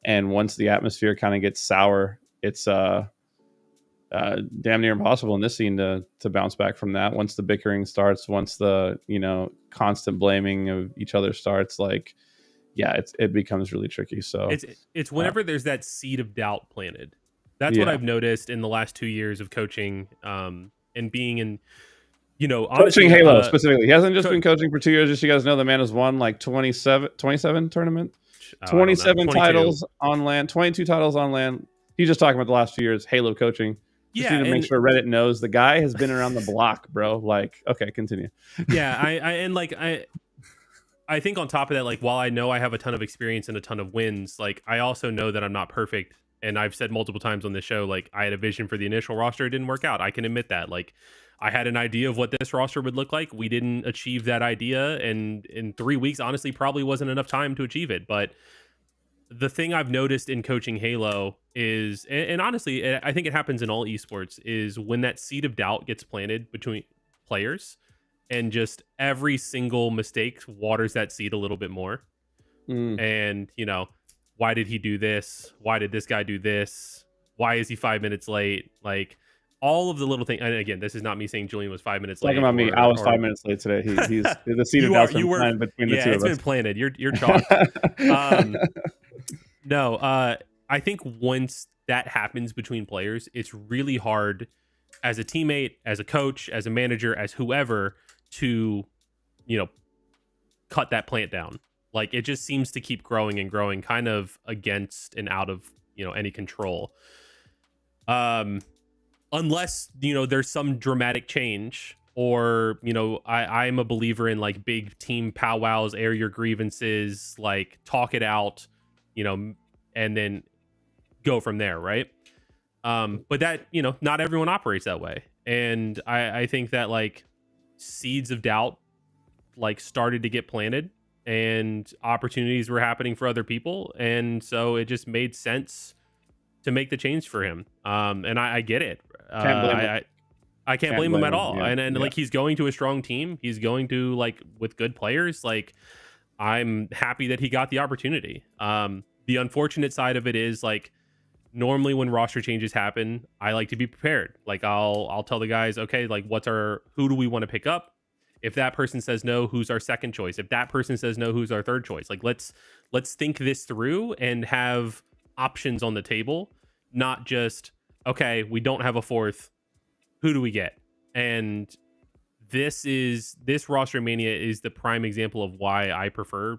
And once the atmosphere kind of gets sour, it's damn near impossible in this scene to bounce back from that. Once the bickering starts, once the constant blaming of each other starts, like yeah, it becomes really tricky. So it's whenever there's that seed of doubt planted. That's what I've noticed in the last 2 years of coaching, and being in, honestly, coaching Halo specifically. He hasn't just been coaching for 2 years. Just so you guys know, the man has won like 27 tournament, 27 titles on land, 22 titles on land. He's just talking about the last 2 years Halo coaching. Just need to make sure Reddit knows the guy has been around the block, bro. Like, okay, continue. Yeah, I think on top of that, like, while I know I have a ton of experience and a ton of wins, like, I also know that I'm not perfect. And I've said multiple times on this show, like, I had a vision for the initial roster. It didn't work out. I can admit that. Like, I had an idea of what this roster would look like. We didn't achieve that idea. And in 3 weeks, honestly, probably wasn't enough time to achieve it. But the thing I've noticed in coaching Halo is, and honestly, I think it happens in all esports, is when that seed of doubt gets planted between players, and just every single mistake waters that seed a little bit more. And, why did he do this? Why did this guy do this? Why is he 5 minutes late? Like, all of the little things. And again, this is not me saying Julian was 5 minutes late. Talking about me, I was 5 minutes late today. He's the seed of doubt's been planted between the two of us. It's been planted. You're chalked. No, I think once that happens between players, it's really hard as a teammate, as a coach, as a manager, as whoever to, cut that plant down. Like, it just seems to keep growing and growing, kind of against and out of, any control. Unless, there's some dramatic change, or, I'm a believer in like big team powwows, air your grievances, like talk it out, and then go from there, right? But that, not everyone operates that way. And I think that like seeds of doubt like started to get planted, and opportunities were happening for other people, and so it just made sense to make the change for him. And I get it. I can't blame him at all. Yeah. And like, he's going to a strong team. He's going to, like, with good players. Like, I'm happy that he got the opportunity. The unfortunate side of it is, like, normally when roster changes happen, I like to be prepared. Like, I'll tell the guys, okay, like, who do we want to pick up? If that person says no, who's our second choice? If that person says no, who's our third choice? Like, let's think this through and have options on the table, not just, okay, we don't have a fourth, who do we get? And this roster mania is the prime example of why I prefer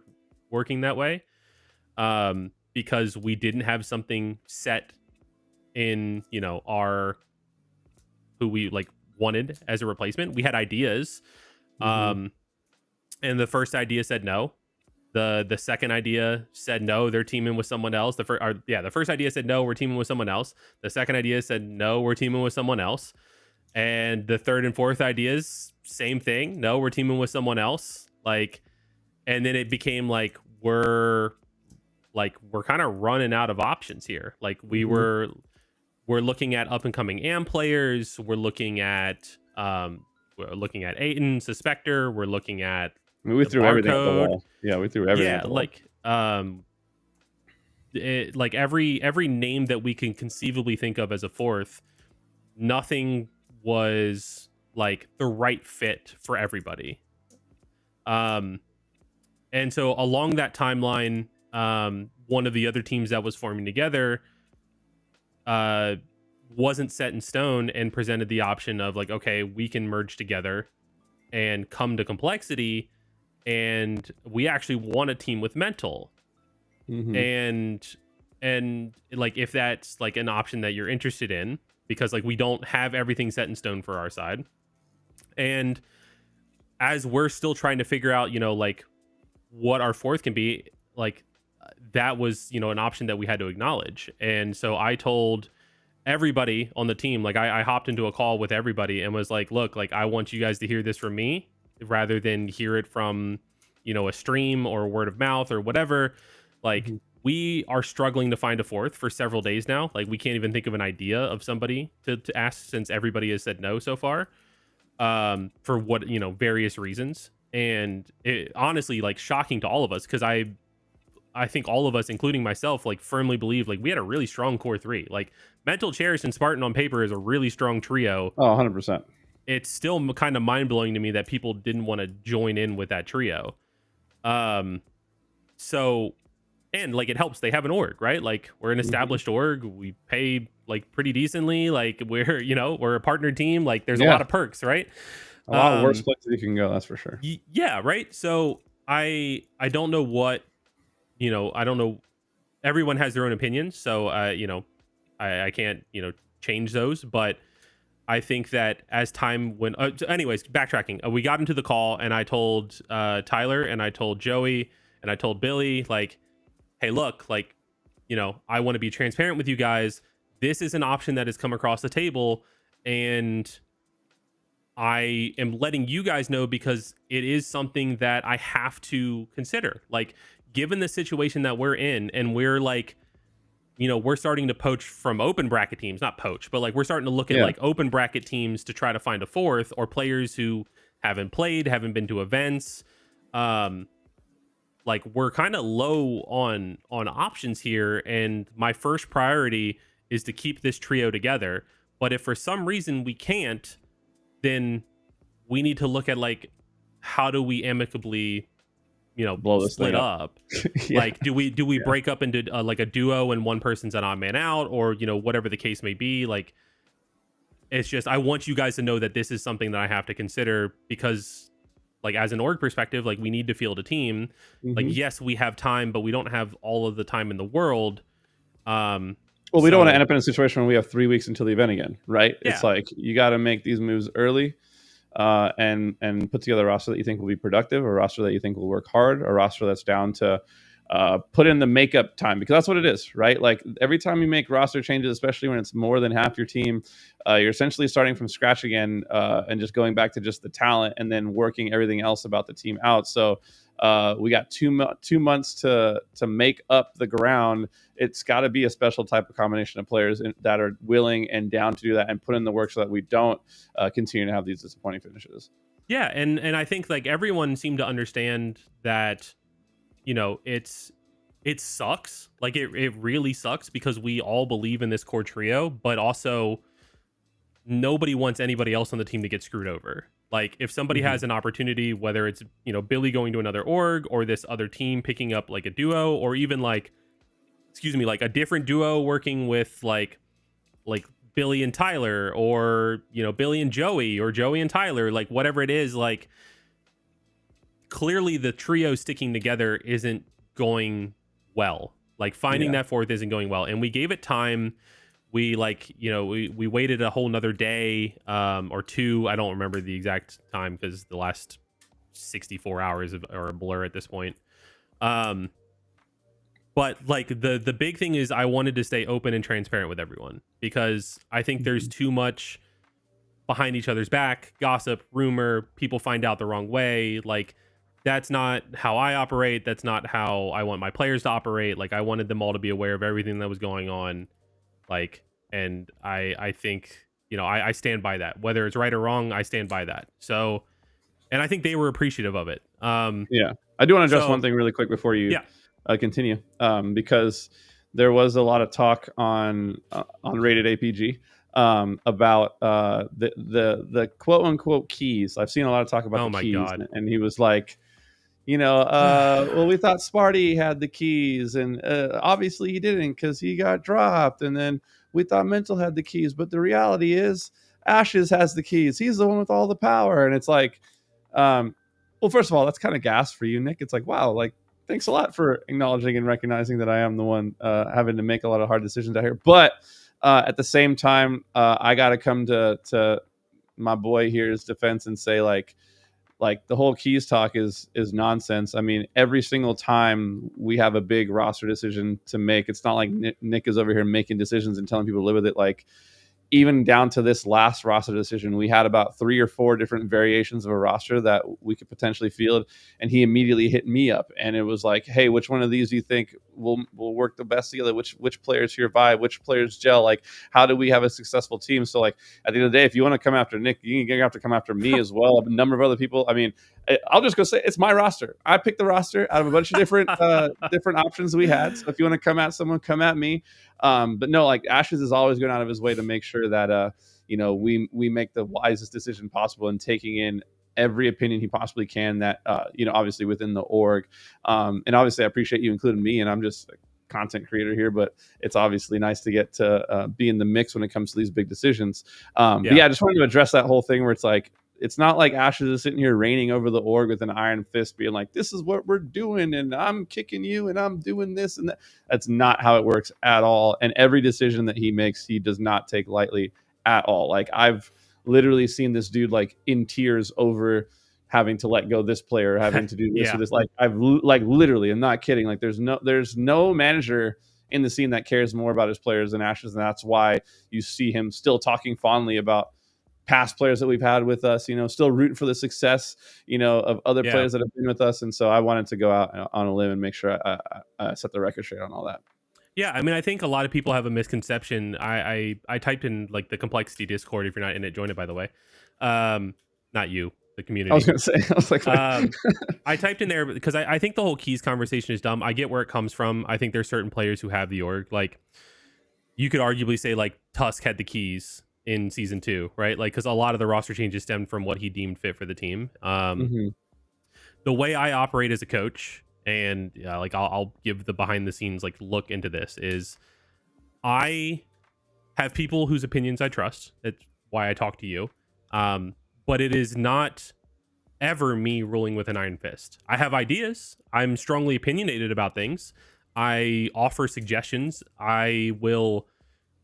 working that way, because we didn't have something set in, our who we like wanted as a replacement. We had ideas, and the first idea said no. The second idea said no, they're teaming with someone else. The first idea said no, we're teaming with someone else. The second idea said no, we're teaming with someone else. And the third and fourth ideas, same thing. No, we're teaming with someone else. Like, and then it became like we're kind of running out of options here. Like, we're looking at up and coming AM players. We're looking at Aiden, Suspector. We're looking at, we threw everything at the wall. Yeah, we threw everything. Yeah, like every name that we can conceivably think of as a fourth, nothing was like the right fit for everybody. And so along that timeline, one of the other teams that was forming together wasn't set in stone and presented the option of like, okay, we can merge together and come to Complexity, and we actually want a team with Mental. And like, if that's like an option that you're interested in, because like we don't have everything set in stone for our side, and as we're still trying to figure out, like what our fourth can be, like that was, an option that we had to acknowledge. And so I told everybody on the team, like I hopped into a call with everybody and was like, look, like I want you guys to hear this from me rather than hear it from, a stream or word of mouth or whatever. Like, we are struggling to find a fourth for several days now. Like, we can't even think of an idea of somebody to ask, since everybody has said no so far, for what, various reasons. And it honestly, like, shocking to all of us, because I think all of us, including myself, like, firmly believe, like, we had a really strong core three. Like, Mental, Cherish, and Spartan on paper is a really strong trio. Oh, 100%. It's still kind of mind-blowing to me that people didn't want to join in with that trio. So, and like, it helps they have an org, right? Like, we're an established org, we pay like pretty decently, like, we're a partner team, like, there's a lot of perks, right? A lot of worse places you can go, that's for sure. Yeah, right. So I don't know what, I don't know, everyone has their own opinions, so I can't change those, but I think that as time went, anyways, backtracking, we got into the call, and I told Tyler, and I told Joey, and I told Billy, like, hey, look, like, I want to be transparent with you guys. This is an option that has come across the table, and I am letting you guys know because it is something that I have to consider. Like, given the situation that we're in, and we're like, we're starting to poach from open bracket teams, not poach, but like, we're starting to look at like open bracket teams to try to find a fourth, or players who haven't played, haven't been to events. Like, we're kind of low on options here, and my first priority is to keep this trio together. But if for some reason we can't, then we need to look at, like, how do we amicably, blow this split up? Like, do we break up into like a duo, and one person's an odd man out, or whatever the case may be? Like, it's just, I want you guys to know that this is something that I have to consider, because, like, as an org perspective, like, we need to field a team. Like, yes, we have time, but we don't have all of the time in the world. Well, we don't want to end up in a situation where we have 3 weeks until the event again, right? Yeah. It's like, you got to make these moves early, and put together a roster that you think will be productive, a roster that you think will work hard, a roster that's down to put in the makeup time, because that's what it is, right? Like, every time you make roster changes, especially when it's more than half your team, you're essentially starting from scratch again, and just going back to just the talent, and then working everything else about the team out. So we got 2 months to make up the ground. It's got to be a special type of combination of players that are willing and down to do that, and put in the work, so that we don't continue to have these disappointing finishes. Yeah, and I think, like, everyone seemed to understand that, it sucks. Like, it really sucks, because we all believe in this core trio, but also nobody wants anybody else on the team to get screwed over. Like, if somebody has an opportunity, whether it's, Billy going to another org, or this other team picking up like a duo, or even like a different duo working with like Billy and Tyler, or, Billy and Joey, or Joey and Tyler, like, whatever it is, like, clearly the trio sticking together isn't going well. Like, finding that fourth isn't going well. And we gave it time. We, like, we waited a whole nother day, or two. I don't remember the exact time, because the last 64 hours are a blur at this point. But, like, the big thing is, I wanted to stay open and transparent with everyone, because I think there's too much behind each other's back, gossip, rumor, people find out the wrong way. Like, that's not how I operate. That's not how I want my players to operate. Like, I wanted them all to be aware of everything that was going on. Like, and I think, I stand by that. Whether it's right or wrong, I stand by that. So, and I think they were appreciative of it. Yeah. I do want to address one thing really quick before you continue, because there was a lot of talk on Rated APG about the quote unquote keys. I've seen a lot of talk about the keys, and he was like, well, we thought Sparty had the keys, and obviously he didn't, because he got dropped. And then we thought Mental had the keys, but the reality is Ashes has the keys. He's the one with all the power. And it's like, well, first of all, that's kind of gas for you, Nick. It's like, wow, like, thanks a lot for acknowledging and recognizing that I am the one having to make a lot of hard decisions out here. But at the same time, I got to come to my boy here's defense and say, like the whole keys talk is nonsense. I mean, every single time we have a big roster decision to make, it's not like Nick is over here making decisions and telling people to live with it. Like, even down to this last roster decision, we had about 3 or 4 different variations of a roster that we could potentially field. And he immediately hit me up, and it was like, hey, which one of these do you think will work the best together? Which players here vibe? Which players gel? Like, how do we have a successful team? So like at the end of the day, if you want to come after Nick, you have to come after me as well. A number of other people. I mean, I'll just go say it's my roster. I picked the roster out of a bunch of different different options we had. So if you want to come at someone, come at me. But no, like Ashes is always going out of his way to make sure that we make the wisest decision possible and taking in every opinion he possibly can that obviously within the org. And obviously I appreciate you including me, and I'm just a content creator here, but it's obviously nice to get to be in the mix when it comes to these big decisions. But yeah, I just wanted to address that whole thing where it's like, it's not like Ashes is sitting here reigning over the org with an iron fist being like, this is what we're doing and I'm kicking you and I'm doing this and that. That's not how it works at all. And every decision that he makes, he does not take lightly at all. Like, I've literally seen this dude like in tears over having to let go this player, having to do this or this. Like, I've literally, I'm not kidding. Like, there's no manager in the scene that cares more about his players than Ashes. And that's why you see him still talking fondly about past players that we've had with us, still rooting for the success, of other players that have been with us. And so I wanted to go out on a limb and make sure I set the record straight on all that. Yeah, I mean, I think a lot of people have a misconception. I typed in like the Complexity Discord. If you're not in it, join it, by the way. Not you, the community. I was going to say, I was like, I typed in there because I think the whole keys conversation is dumb. I get where it comes from. I think there's certain players who have the org. Like, you could arguably say like Tusk had the keys in season 2, right? Like, because a lot of the roster changes stemmed from what he deemed fit for the team. The way I operate as a coach, and like I'll give the behind the scenes like look into this, is I have people whose opinions I trust. That's why I talk to you. But it is not ever me ruling with an iron fist. I have ideas. I'm strongly opinionated about things. I offer suggestions. I will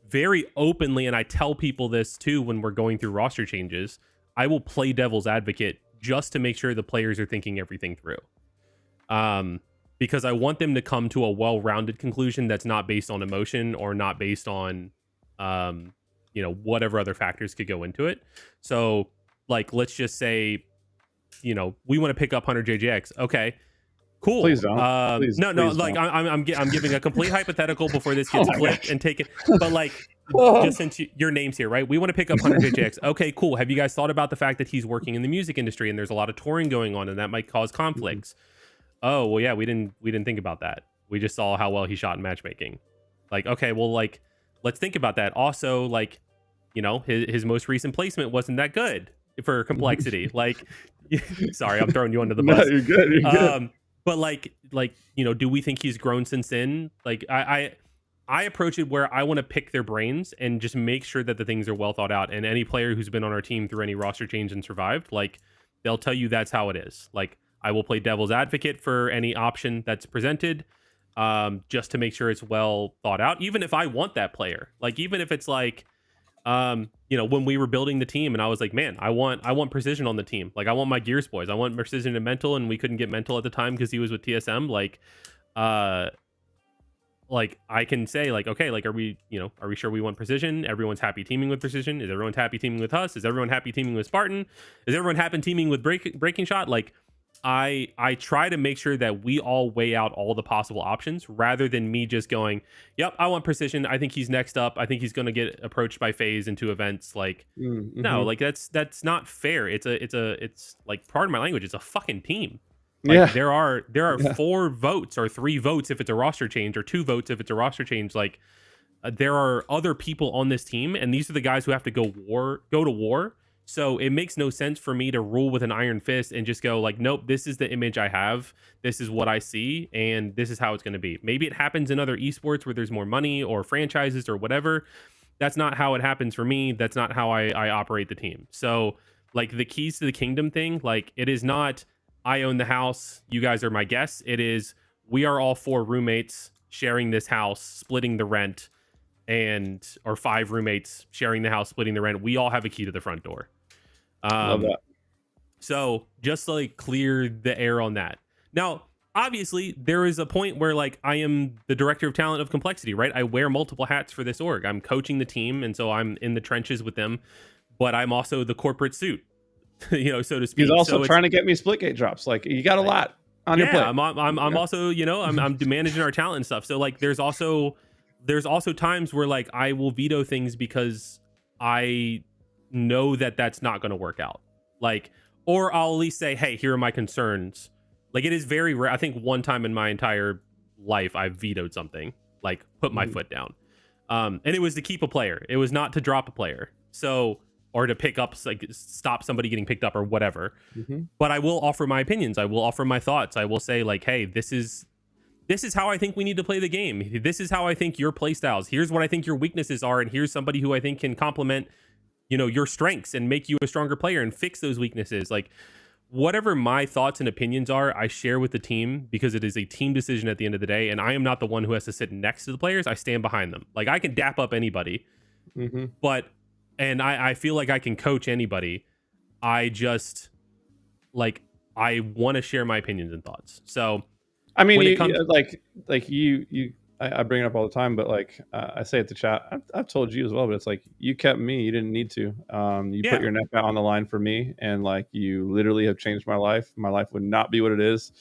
very openly, and I tell people this too when we're going through roster changes, I will play devil's advocate just to make sure the players are thinking everything through. Because I want them to come to a well-rounded conclusion that's not based on emotion or not based on, whatever other factors could go into it. So, like, let's just say, we want to pick up Hunter JJX. Okay, cool. Please don't. No. Like, I'm giving a complete hypothetical before this gets flipped and taken. But like, just since your name's here, right? We want to pick up Hunter JJX. Okay, cool. Have you guys thought about the fact that he's working in the music industry and there's a lot of touring going on, and that might cause conflicts? Oh, well, yeah, we didn't think about that. We just saw how well he shot in matchmaking. Like, okay, well, like, let's think about that. Also, like, his most recent placement wasn't that good for Complexity. Like, sorry, I'm throwing you under the bus. No, you're good. But like, do we think he's grown since then? Like, I approach it where I want to pick their brains and just make sure that the things are well thought out. And any player who's been on our team through any roster change and survived, like, they'll tell you that's how it is. Like, I will play devil's advocate for any option that's presented, just to make sure it's well thought out. Even if I want that player, like, even if it's like, when we were building the team and I was like, man, I want precision on the team. Like, I want my Gears boys. I want precision and mental, and we couldn't get mental at the time because he was with TSM. Like I can say like, okay, like, are we sure we want precision? Everyone's happy teaming with precision. Is everyone happy teaming with us? Is everyone happy teaming with Spartan? Is everyone happy teaming with breaking shot? Like, I try to make sure that we all weigh out all the possible options rather than me just going, yep, I want precision. I think he's next up. I think he's going to get approached by FaZe into events. Like, no, like that's not fair. It's like, pardon my language, it's a fucking team. Like, there are 4 votes or 3 votes if it's a roster change, or 2 votes if it's a roster change. Like, there are other people on this team, and these are the guys who have to go to war. So it makes no sense for me to rule with an iron fist and just go like, nope, this is the image I have. This is what I see, and this is how it's going to be. Maybe it happens in other esports where there's more money or franchises or whatever. That's not how it happens for me. That's not how I operate the team. So, like, the keys to the kingdom thing, like, it is not I own the house, you guys are my guests. It is we are all 4 roommates sharing this house, splitting the rent, or 5 roommates sharing the house, splitting the rent. We all have a key to the front door. Love that. So just like clear the air on that. Now, obviously there is a point where like I am the director of talent of Complexity, right? I wear multiple hats for this org. I'm coaching the team, and so I'm in the trenches with them, but I'm also the corporate suit, so to speak. He's also So trying to get me Splitgate drops. Like, you got a lot on your plate. I'm also, I'm managing our talent and stuff. So like there's also times where like I will veto things because I know that that's not going to work out. Like, or I'll at least say, hey, here are my concerns. Like, it is very rare. I think one time in my entire life I vetoed something, like put my foot down. And it was to keep a player. It was not to drop a player. So, or to pick up, like stop somebody getting picked up or whatever. But I will offer my opinions. I will offer my thoughts. I will say like, hey, this is how I think we need to play the game. This is how I think your play styles. Here's what I think your weaknesses are. And here's somebody who I think can complement, your strengths and make you a stronger player and fix those weaknesses. Like, whatever my thoughts and opinions are, I share with the team because it is a team decision at the end of the day. And I am not the one who has to sit next to the players. I stand behind them. Like, I can dap up anybody, but I feel like I can coach anybody. I just I want to share my opinions and thoughts. So, I mean, I bring it up all the time, but like I say it to chat, I've told you as well, but it's like, you kept me, you didn't need to. You put your neck out on the line for me, and like, you literally have changed my life. My life would not be what it is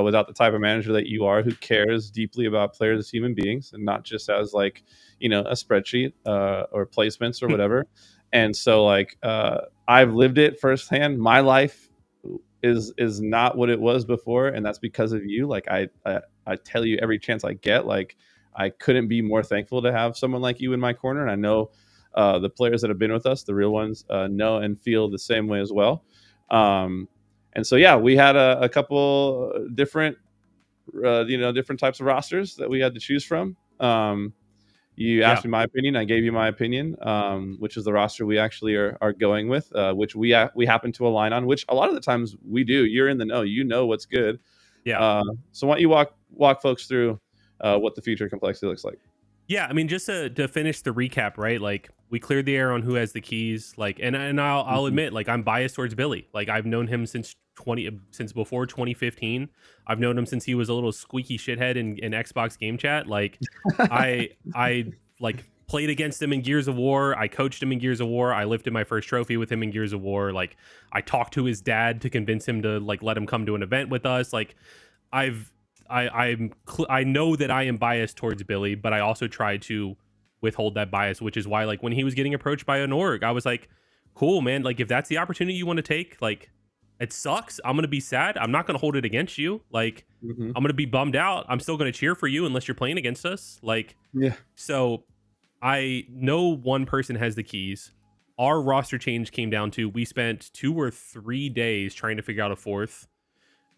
without the type of manager that you are, who cares deeply about players as human beings and not just as like, a spreadsheet or placements or whatever. And so like I've lived it firsthand. My life is not what it was before, and that's because of you. Like, I tell you every chance I get, like, I couldn't be more thankful to have someone like you in my corner. And I know the players that have been with us, the real ones, know and feel the same way as well. And so yeah, we had a couple different different types of rosters that we had to choose from. You asked me my opinion. I gave you my opinion, which is the roster we actually are going with, which we happen to align on, which a lot of the times we do. You're in the know. You know what's good. Yeah. So why don't you walk folks through what the future Complexity looks like? Yeah, I mean, just to finish the recap, right? Like, we cleared the air on who has the keys. Like, and I'll admit, like, I'm biased towards Billy. Like, I've known him since before 2015. I've known him since he was a little squeaky shithead in Xbox Game Chat. Like, I like played against him in Gears of War. I coached him in Gears of War. I lifted my first trophy with him in Gears of War. Like, I talked to his dad to convince him to like let him come to an event with us. Like, I know that I am biased towards Billy, but I also try to withhold that bias, which is why, like, when he was getting approached by an org, I was like, cool, man. Like, if that's the opportunity you want to take, like, it sucks. I'm going to be sad. I'm not going to hold it against you. Like, I'm going to be bummed out. I'm still going to cheer for you unless you're playing against us. Like, yeah. So I know one person has the keys. Our roster change came down to, we spent 2 or 3 days trying to figure out a fourth.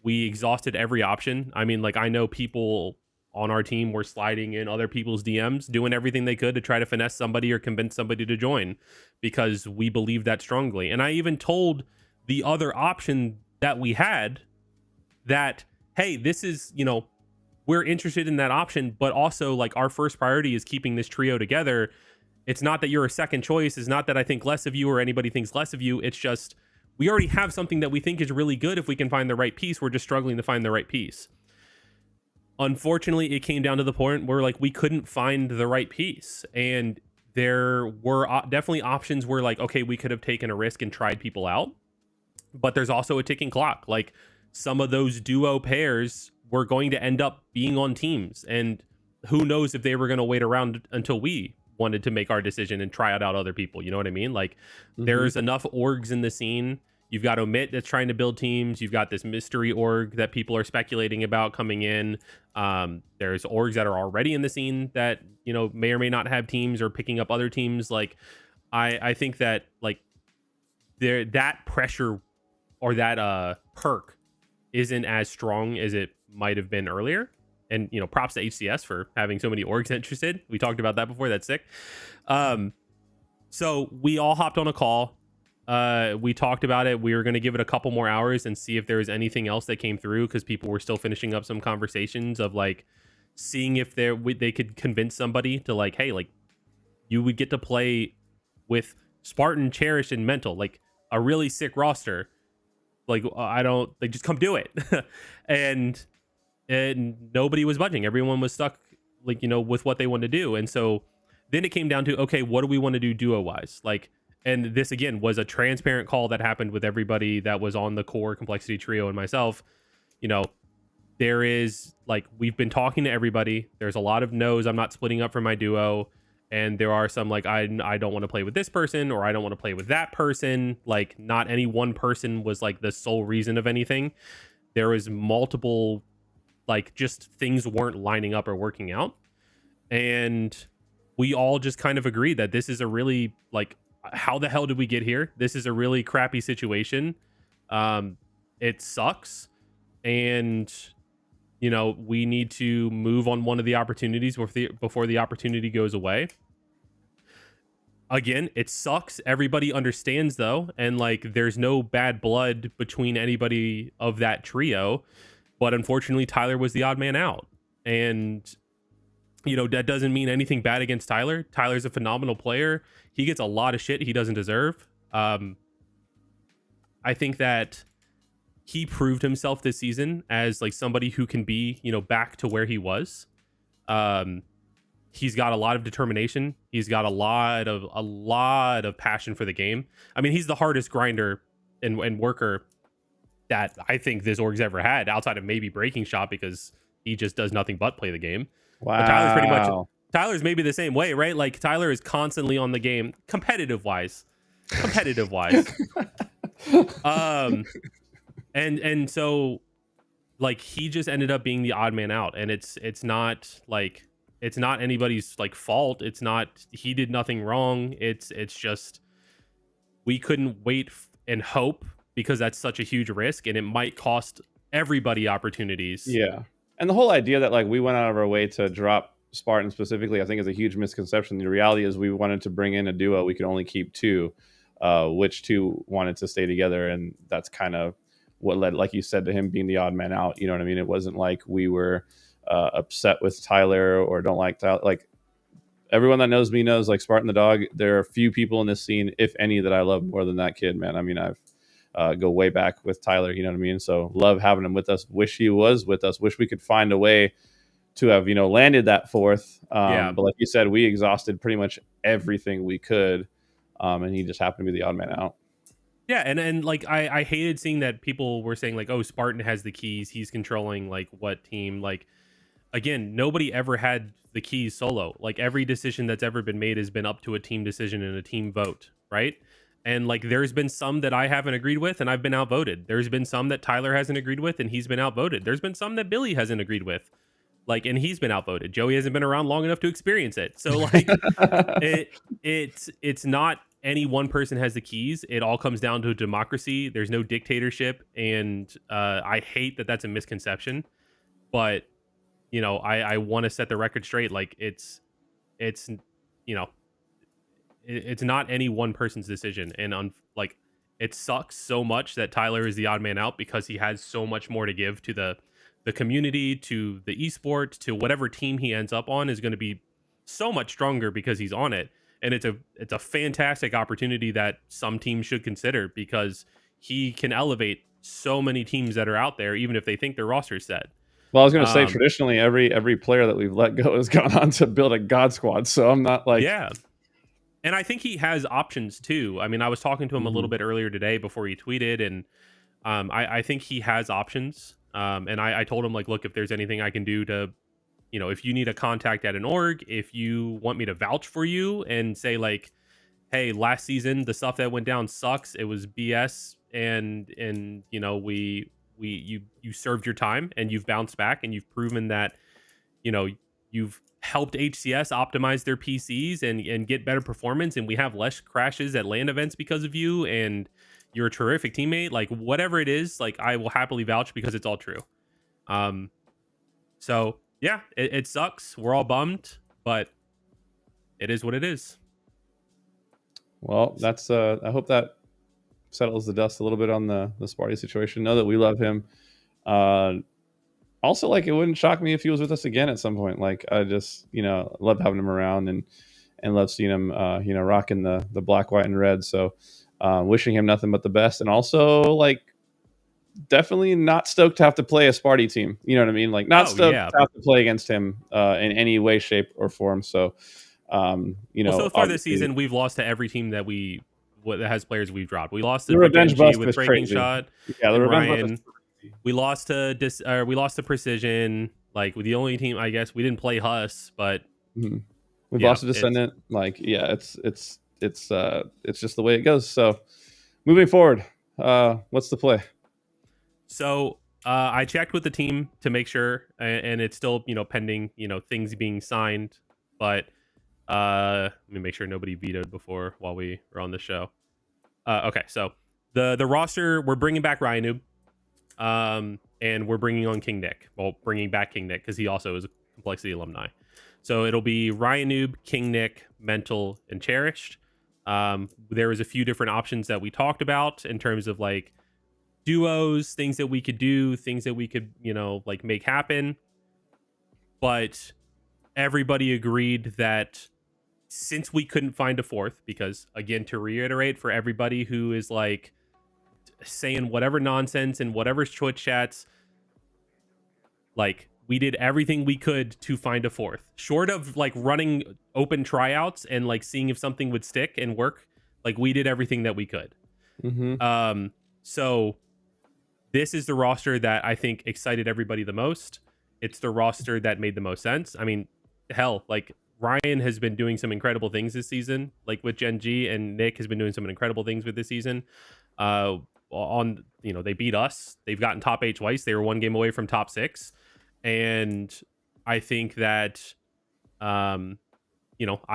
We exhausted every option. I mean, like, I know people on our team were sliding in other people's DMs, doing everything they could to try to finesse somebody or convince somebody to join, because we believe that strongly. And I even told the other option that we had that, hey, this is, we're interested in that option, but also, like, our first priority is keeping this trio together. It's not that you're a second choice. It's not that I think less of you or anybody thinks less of you. It's just, we already have something that we think is really good. If we can find the right piece, we're just struggling to find the right piece. Unfortunately, it came down to the point where, like, we couldn't find the right piece. And there were definitely options where, like, okay, we could have taken a risk and tried people out. But there's also a ticking clock. Like, some of those duo pairs were going to end up being on teams. And who knows if they were going to wait around until we wanted to make our decision and try out other people. You know what I mean? Like, there's enough orgs in the scene. You've got Omit that's trying to build teams. You've got this mystery org that people are speculating about coming in. There's orgs that are already in the scene that, may or may not have teams or picking up other teams. Like, I think that, like, that pressure or that perk isn't as strong as it might have been earlier. And, props to HCS for having so many orgs interested. We talked about that before. That's sick. So we all hopped on a call. We talked about it. We were going to give it a couple more hours and see if there was anything else that came through, because people were still finishing up some conversations of, like, seeing if they could convince somebody to, like, hey, like, you would get to play with Spartan, Cherish, and Mental, like, a really sick roster. Like, just come do it. And and nobody was budging. Everyone was stuck, like, with what they wanted to do. And so then it came down to, okay, what do we want to do duo wise? Like, and this again was a transparent call that happened with everybody that was on the core Complexity trio and myself. You know, there is, like, we've been talking to everybody. There's a lot of no's. I'm not splitting up from my duo. And there are some, like, I don't want to play with this person, or I don't want to play with that person. Like, not any one person was like the sole reason of anything. There was multiple, like, just things weren't lining up or working out. And we all just kind of agreed that this is a really, like, how the hell did we get here? This is a really crappy situation. It sucks. And, we need to move on one of the opportunities before the opportunity goes away. Again, it sucks. Everybody understands, though. And, like, there's no bad blood between anybody of that trio. But unfortunately, Tyler was the odd man out. And, that doesn't mean anything bad against Tyler. Tyler's a phenomenal player. He gets a lot of shit he doesn't deserve. I think that he proved himself this season as, like, somebody who can be, back to where he was. He's got a lot of determination. He's got a lot of passion for the game. I mean, he's the hardest grinder and worker that I think this org's ever had, outside of maybe Breaking Shot, because he just does nothing but play the game. Wow. But Tyler's maybe the same way, right? Like, Tyler is constantly on the game, competitive wise. And so, like, he just ended up being the odd man out, and it's not anybody's, like, fault. It's not, he did nothing wrong. It's just, we couldn't wait and hope, because that's such a huge risk, and it might cost everybody opportunities. Yeah. And the whole idea that, like, we went out of our way to drop Spartan specifically, I think, is a huge misconception. The reality is we wanted to bring in a duo. We could only keep two, which two wanted to stay together. And that's kind of what led, like you said, to him being the odd man out. You know what I mean? It wasn't like we were upset with Tyler or don't like Tyler. Like, everyone that knows me knows, like, Spartan the dog, there are a few people in this scene, if any, that I love more than that kid, man. I mean, I've go way back with Tyler, you know what I mean? So love having him with us. Wish he was with us. Wish we could find a way to have, landed that fourth. But like you said, we exhausted pretty much everything we could. And he just happened to be the odd man out. Yeah, and like, I hated seeing that people were saying, like, oh, Spartan has the keys. He's controlling, like, what team. Like, again, nobody ever had the keys solo. Like, every decision that's ever been made has been up to a team decision and a team vote, right? And, like, there's been some that I haven't agreed with, and I've been outvoted. There's been some that Tyler hasn't agreed with, and he's been outvoted. There's been some that Billy hasn't agreed with, like, and he's been outvoted. Joey hasn't been around long enough to experience it. So, like, it's not any one person has the keys. It all comes down to a democracy. There's no dictatorship, and I hate that that's a misconception. But, I want to set the record straight. Like, it's not any one person's decision. And like, it sucks so much that Tyler is the odd man out, because he has so much more to give to the community, to the esport, to whatever team he ends up on is going to be so much stronger because he's on it. And it's a fantastic opportunity that some teams should consider, because he can elevate so many teams that are out there, even if they think their roster's set. Well, I was going to say, traditionally, every player that we've let go has gone on to build a God squad. So I'm not like, yeah. And I think he has options too. I mean, I was talking to him a little bit earlier today before he tweeted, and I think he has options. And I told him, like, look, if there's anything I can do to, if you need a contact at an org, if you want me to vouch for you and say, like, hey, last season the stuff that went down sucks, it was BS, and you served your time and you've bounced back and you've proven that you've helped HCS optimize their PCs and get better performance, and we have less crashes at LAN events because of you, and you're a terrific teammate. Like, whatever it is, like, I will happily vouch, because it's all true. So yeah, it sucks. We're all bummed, but it is what it is. Well, that's I hope that settles the dust a little bit on the Sparty situation. Know that we love him. Also, like, it wouldn't shock me if he was with us again at some point. Like, I just, love having him around and love seeing him, rocking the black, white, and red. So wishing him nothing but the best. And also, like, definitely not stoked to have to play a Sparty team. You know what I mean? Like not stoked yeah. to have to play against him in any way, shape, or form. So, you know, so far this season, we've lost to every team that that has players we've dropped. We lost to the revenge bust with was Breaking crazy. Shot. Yeah, the revenge Ryan. bust was crazy. We lost to Precision. Like with the only team, I guess we didn't play Huss, but we lost to Descendant. Like, yeah, it's just the way it goes. So, moving forward, what's the play? So I checked with the team to make sure, and it's still pending things being signed. But let me make sure nobody vetoed before while we were on the show. Okay, so the roster, we're bringing back Ryan Noob, and we're bringing on King Nick. Well, bringing back King Nick because he also is a Complexity alumni. So it'll be Ryan Noob, King Nick, Mental, and Cherished. There was a few different options that we talked about in terms of like duos, things that we could do, things that we could like make happen. But everybody agreed that since we couldn't find a fourth, because again, to reiterate for everybody who is like saying whatever nonsense in whatever Twitch chats, like we did everything we could to find a fourth, short of like running open tryouts and like seeing if something would stick and work. Like we did everything that we could. So this is the roster that I think excited everybody the most. It's the roster that made the most sense. I mean, hell, like Ryan has been doing some incredible things this season, like with Gen G, and Nick has been doing some incredible things with this season. They beat us. They've gotten top 8 twice. They were 1 game away from top 6. And I think that, I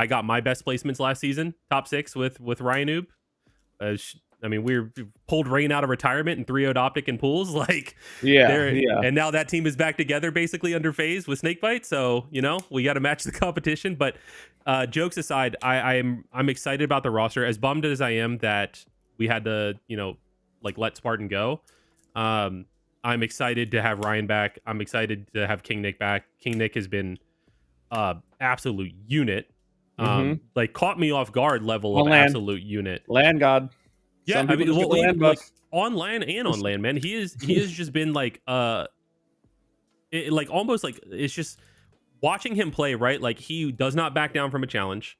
got my best placements last season, top 6 with Ryan Noob. We pulled Rain out of retirement and 3-0'd Optic and Pools. Like, and now that team is back together basically under phase with Snakebite. So, we got to match the competition. But jokes aside, I'm excited about the roster. As bummed as I am that we had to, let Spartan go. I'm excited to have Ryan back. I'm excited to have King Nick back. King Nick has been absolute unit. Like caught me off guard level of absolute unit. Land God. Yeah, I mean, like on LAN and on LAN, man. He has just been like almost like it's just watching him play, right? Like he does not back down from a challenge,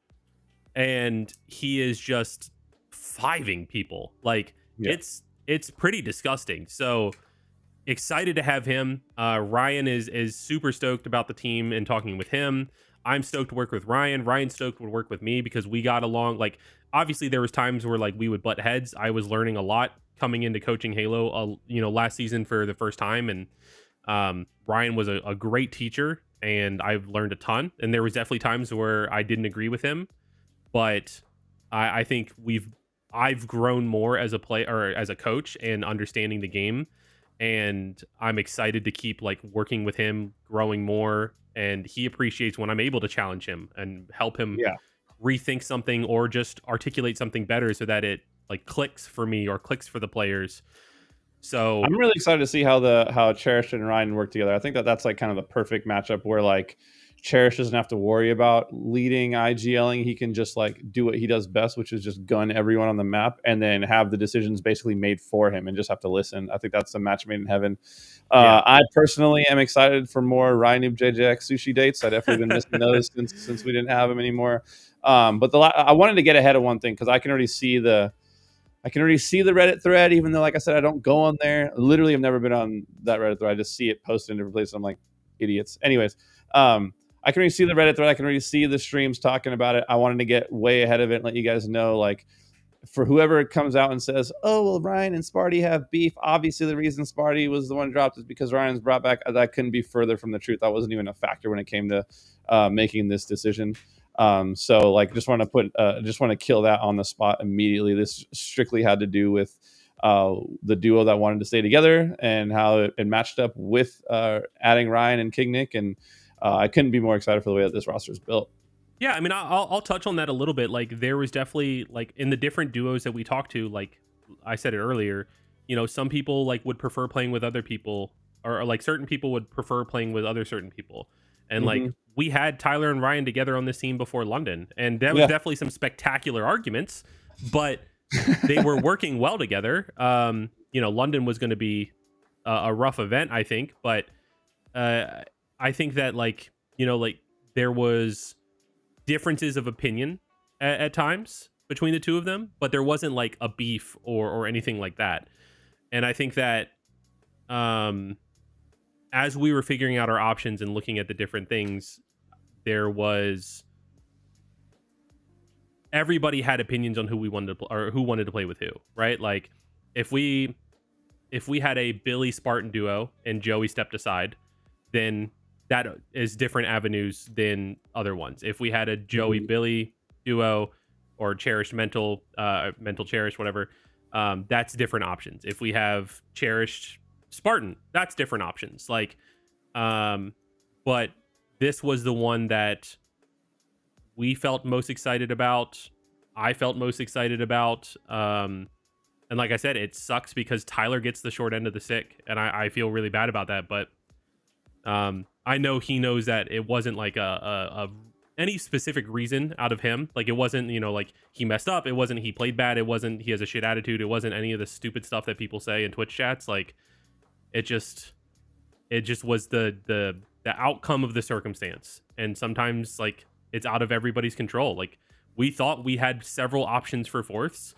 and he is just fiving people. Like it's pretty disgusting. So excited to have him. Ryan is super stoked about the team and talking with him. I'm stoked to work with Ryan. Ryan's stoked to work with me because we got along. Like obviously there was times where like we would butt heads. I was learning a lot coming into coaching Halo, last season for the first time, and Ryan was a great teacher, and I've learned a ton. And there was definitely times where I didn't agree with him, but I think I've grown more as a player or as a coach and understanding the game, and I'm excited to keep like working with him, growing more. And he appreciates when I'm able to challenge him and help him rethink something or just articulate something better so that it like clicks for me or clicks for the players. So I'm really excited to see how Cherish and Ryan work together. I think that's like kind of the perfect matchup where like Cherish doesn't have to worry about leading IGLing. He can just like do what he does best, which is just gun everyone on the map and then have the decisions basically made for him and just have to listen. I think that's a match made in heaven. I personally am excited for more Ryan Noob JJX sushi dates. I've definitely been missing those since we didn't have them anymore. But I wanted to get ahead of one thing because I can already see the Reddit thread, even though, like I said, I don't go on there. Literally, I've never been on that Reddit thread. I just see it posted in different places. I'm like, idiots. Anyways, I can already see the Reddit thread. I can already see the streams talking about it. I wanted to get way ahead of it and let you guys know, like, for whoever comes out and says, oh, well, Ryan and Sparty have beef. Obviously, the reason Sparty was the one dropped is because Ryan's brought back. That couldn't be further from the truth. That wasn't even a factor when it came to making this decision. So like, just want to kill that on the spot immediately. This strictly had to do with the duo that wanted to stay together and how it matched up with adding Ryan and King Nick. And I couldn't be more excited for the way that this roster is built. Yeah, I mean, I'll touch on that a little bit. Like, there was definitely, like, in the different duos that we talked to, like I said it earlier, some people, like, would prefer playing with other people, or like, certain people would prefer playing with other certain people. And, like, we had Tyler and Ryan together on this team before London, and there was definitely some spectacular arguments, but they were working well together. London was going to be a rough event, I think, but I think that like there was differences of opinion at times between the two of them, but there wasn't like a beef or anything like that. And I think that as we were figuring out our options and looking at the different things, there was everybody had opinions on who we wanted to or who wanted to play with who, right? Like if we had a Billy Spartan duo and Joey stepped aside, then that is different avenues than other ones. If we had a Joey Billy duo or cherished mental cherished, whatever, that's different options. If we have cherished Spartan, that's different options. Like, but this was the one that we felt most excited about. I felt most excited about. And like I said, it sucks because Tyler gets the short end of the stick, and I feel really bad about that. But I know he knows that it wasn't like a any specific reason out of him. Like it wasn't, like he messed up. It wasn't he played bad. It wasn't he has a shit attitude. It wasn't any of the stupid stuff that people say in Twitch chats. Like it just was the outcome of the circumstance. And sometimes like it's out of everybody's control. Like we thought we had several options for fourths.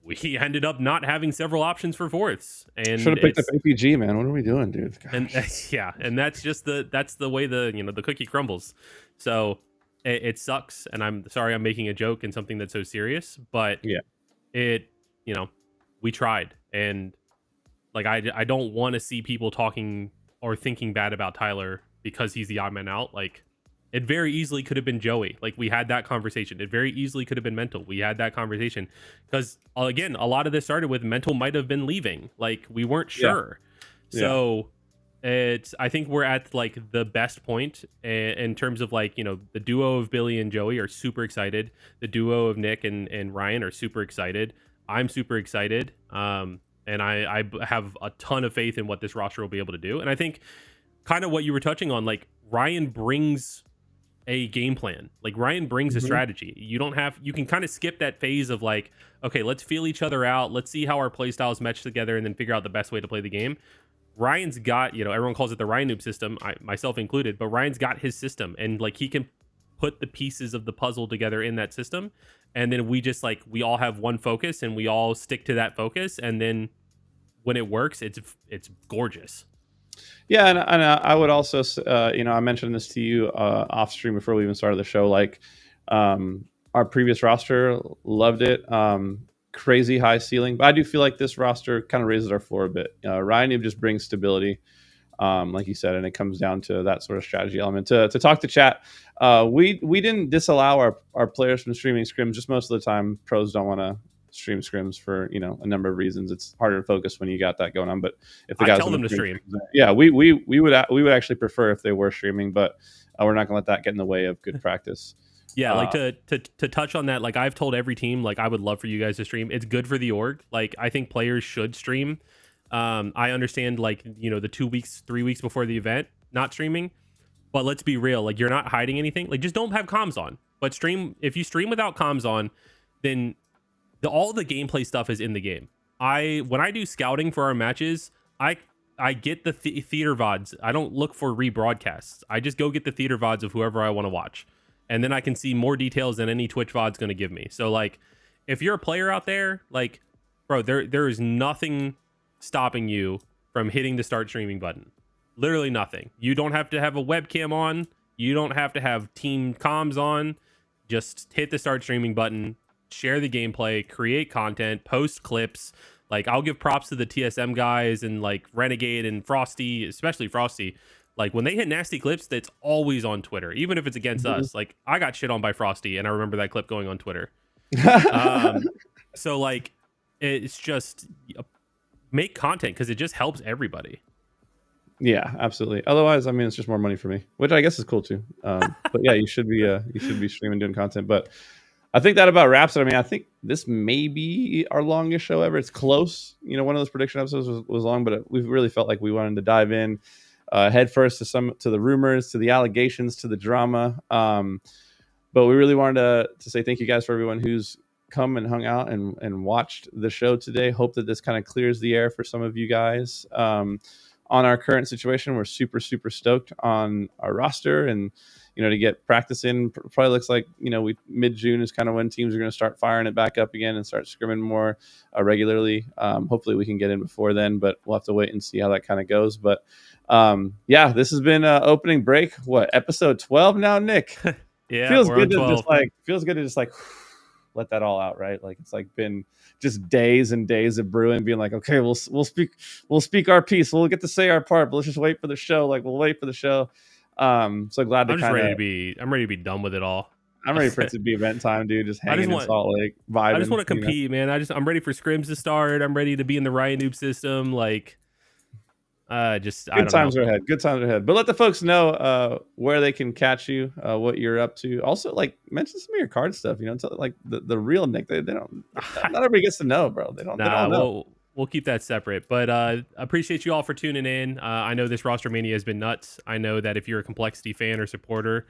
We ended up not having several options for fourths, and should have picked up APG, man. What are we doing, dude? Gosh. And and that's just the way the cookie crumbles. So it sucks, and I'm sorry I'm making a joke and something that's so serious, but we tried, and like I don't want to see people talking or thinking bad about Tyler because he's the odd man out. Like it very easily could have been Joey. Like we had that conversation. It very easily could have been Mental. We had that conversation because again, a lot of this started with Mental might have been leaving. Like we weren't sure. Yeah. So I think we're at like the best point in terms of like, the duo of Billy and Joey are super excited. The duo of Nick and Ryan are super excited. I'm super excited. And I have a ton of faith in what this roster will be able to do. And I think kind of what you were touching on, like Ryan brings a game plan. Like Ryan brings a strategy. You can kind of skip that phase of like, okay, let's feel each other out. Let's see how our play styles mesh together and then figure out the best way to play the game. Ryan's got, everyone calls it the Ryan noob system, myself included, but Ryan's got his system and like he can put the pieces of the puzzle together in that system. And then we just like, we all have one focus and we all stick to that focus. And then when it works, it's gorgeous. Yeah, and I would also, I mentioned this to you off stream before we even started the show. Like, our previous roster loved it, crazy high ceiling, but I do feel like this roster kind of raises our floor a bit. Ryan Noob just brings stability, like you said, and it comes down to that sort of strategy element. To talk to chat, we didn't disallow our players from streaming scrims. Just most of the time, pros don't want to stream scrims for a number of reasons. It's harder to focus when you got that going on. But if the guys tell them to stream, yeah, we would actually prefer if they were streaming, but we're not gonna let that get in the way of good practice. Yeah, like to touch on that, like I've told every team, like I would love for you guys to stream. It's good for the org. Like I think players should stream. I understand like the 2 weeks, 3 weeks before the event not streaming, but let's be real. Like you're not hiding anything. Like just don't have comms on. But stream. If you stream without comms on, then all the gameplay stuff is in the game. When I do scouting for our matches, I get the theater VODs. I don't look for rebroadcasts. I just go get the theater VODs of whoever I want to watch. And then I can see more details than any Twitch VOD's going to give me. So like, if you're a player out there, like, bro, there is nothing stopping you from hitting the start streaming button. Literally nothing. You don't have to have a webcam on. You don't have to have team comms on. Just hit the start streaming button. Share the gameplay, create content, post clips. Like I'll give props to the TSM guys and like Renegade and Frosty, especially Frosty. Like when they hit nasty clips, that's always on Twitter, even if it's against us. Like I got shit on by Frosty, and I remember that clip going on Twitter. So like, it's just make content because it just helps everybody. Yeah, absolutely. Otherwise, I mean, it's just more money for me, which I guess is cool too. But yeah, you should be streaming, doing content, but. I think that about wraps it. I mean, I think this may be our longest show ever. It's close. One of those prediction episodes was long, but we really felt like we wanted to dive in head first to the rumors, to the allegations, to the drama. But we really wanted to say thank you guys for everyone who's come and hung out and watched the show today. Hope that this kind of clears the air for some of you guys on our current situation. We're super stoked on our roster, and to get practice in. Probably looks like we mid-June is kind of when teams are going to start firing it back up again and start scrimming more regularly. Hopefully we can get in before then, but we'll have to wait and see how that kind of goes. But this has been opening break. What, episode 12 now, Nick? Yeah, feels we're good on to 12. just let that all out, right? Like it's like been just days and days of brewing, being like, okay, we'll speak our piece, we'll get to say our part, but let's just wait for the show. Like we'll wait for the show. So glad to I'm ready to be done with it all. I'm ready for it to be event time, dude. Just hanging in Salt Lake, vibing. I just want to compete, man. I'm ready for scrims to start. I'm ready to be in the Riot Noob system. Like, good times are ahead. Good times are ahead. But let the folks know where they can catch you, what you're up to. Also, like, mention some of your card stuff. Like the real Nick. They don't. Not everybody gets to know, bro. They don't know. We'll keep that separate. But appreciate you all for tuning in. I know this roster mania has been nuts. I know that if you're a Complexity fan or supporter,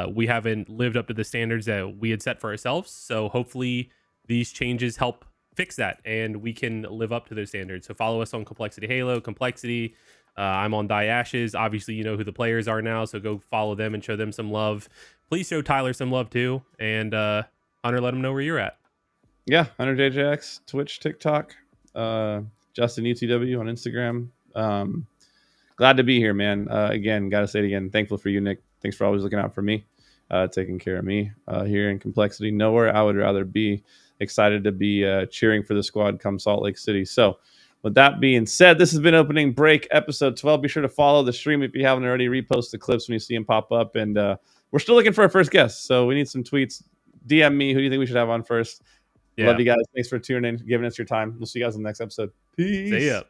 we haven't lived up to the standards that we had set for ourselves. So hopefully these changes help fix that and we can live up to those standards. So follow us on Complexity Halo, Complexity. I'm on Die Ashes. Obviously, you know who the players are now, so go follow them and show them some love. Please show Tyler some love too. And Hunter, let him know where you're at. Yeah, Hunter JJX, Twitch, TikTok, Justin UTW on Instagram. Glad to be here, man. Again, gotta say it again. Thankful for you, Nick. Thanks for always looking out for me, taking care of me here in Complexity. Nowhere I would rather be. Excited to be cheering for the squad come Salt Lake City. So with that being said, this has been Opening Break episode 12. Be sure to follow the stream if you haven't already. Repost the clips when you see them pop up. And we're still looking for our first guest, so we need some tweets. DM me. Who do you think we should have on first? Yeah. Love you guys. Thanks for tuning in, giving us your time. We'll see you guys in the next episode. Peace. See ya.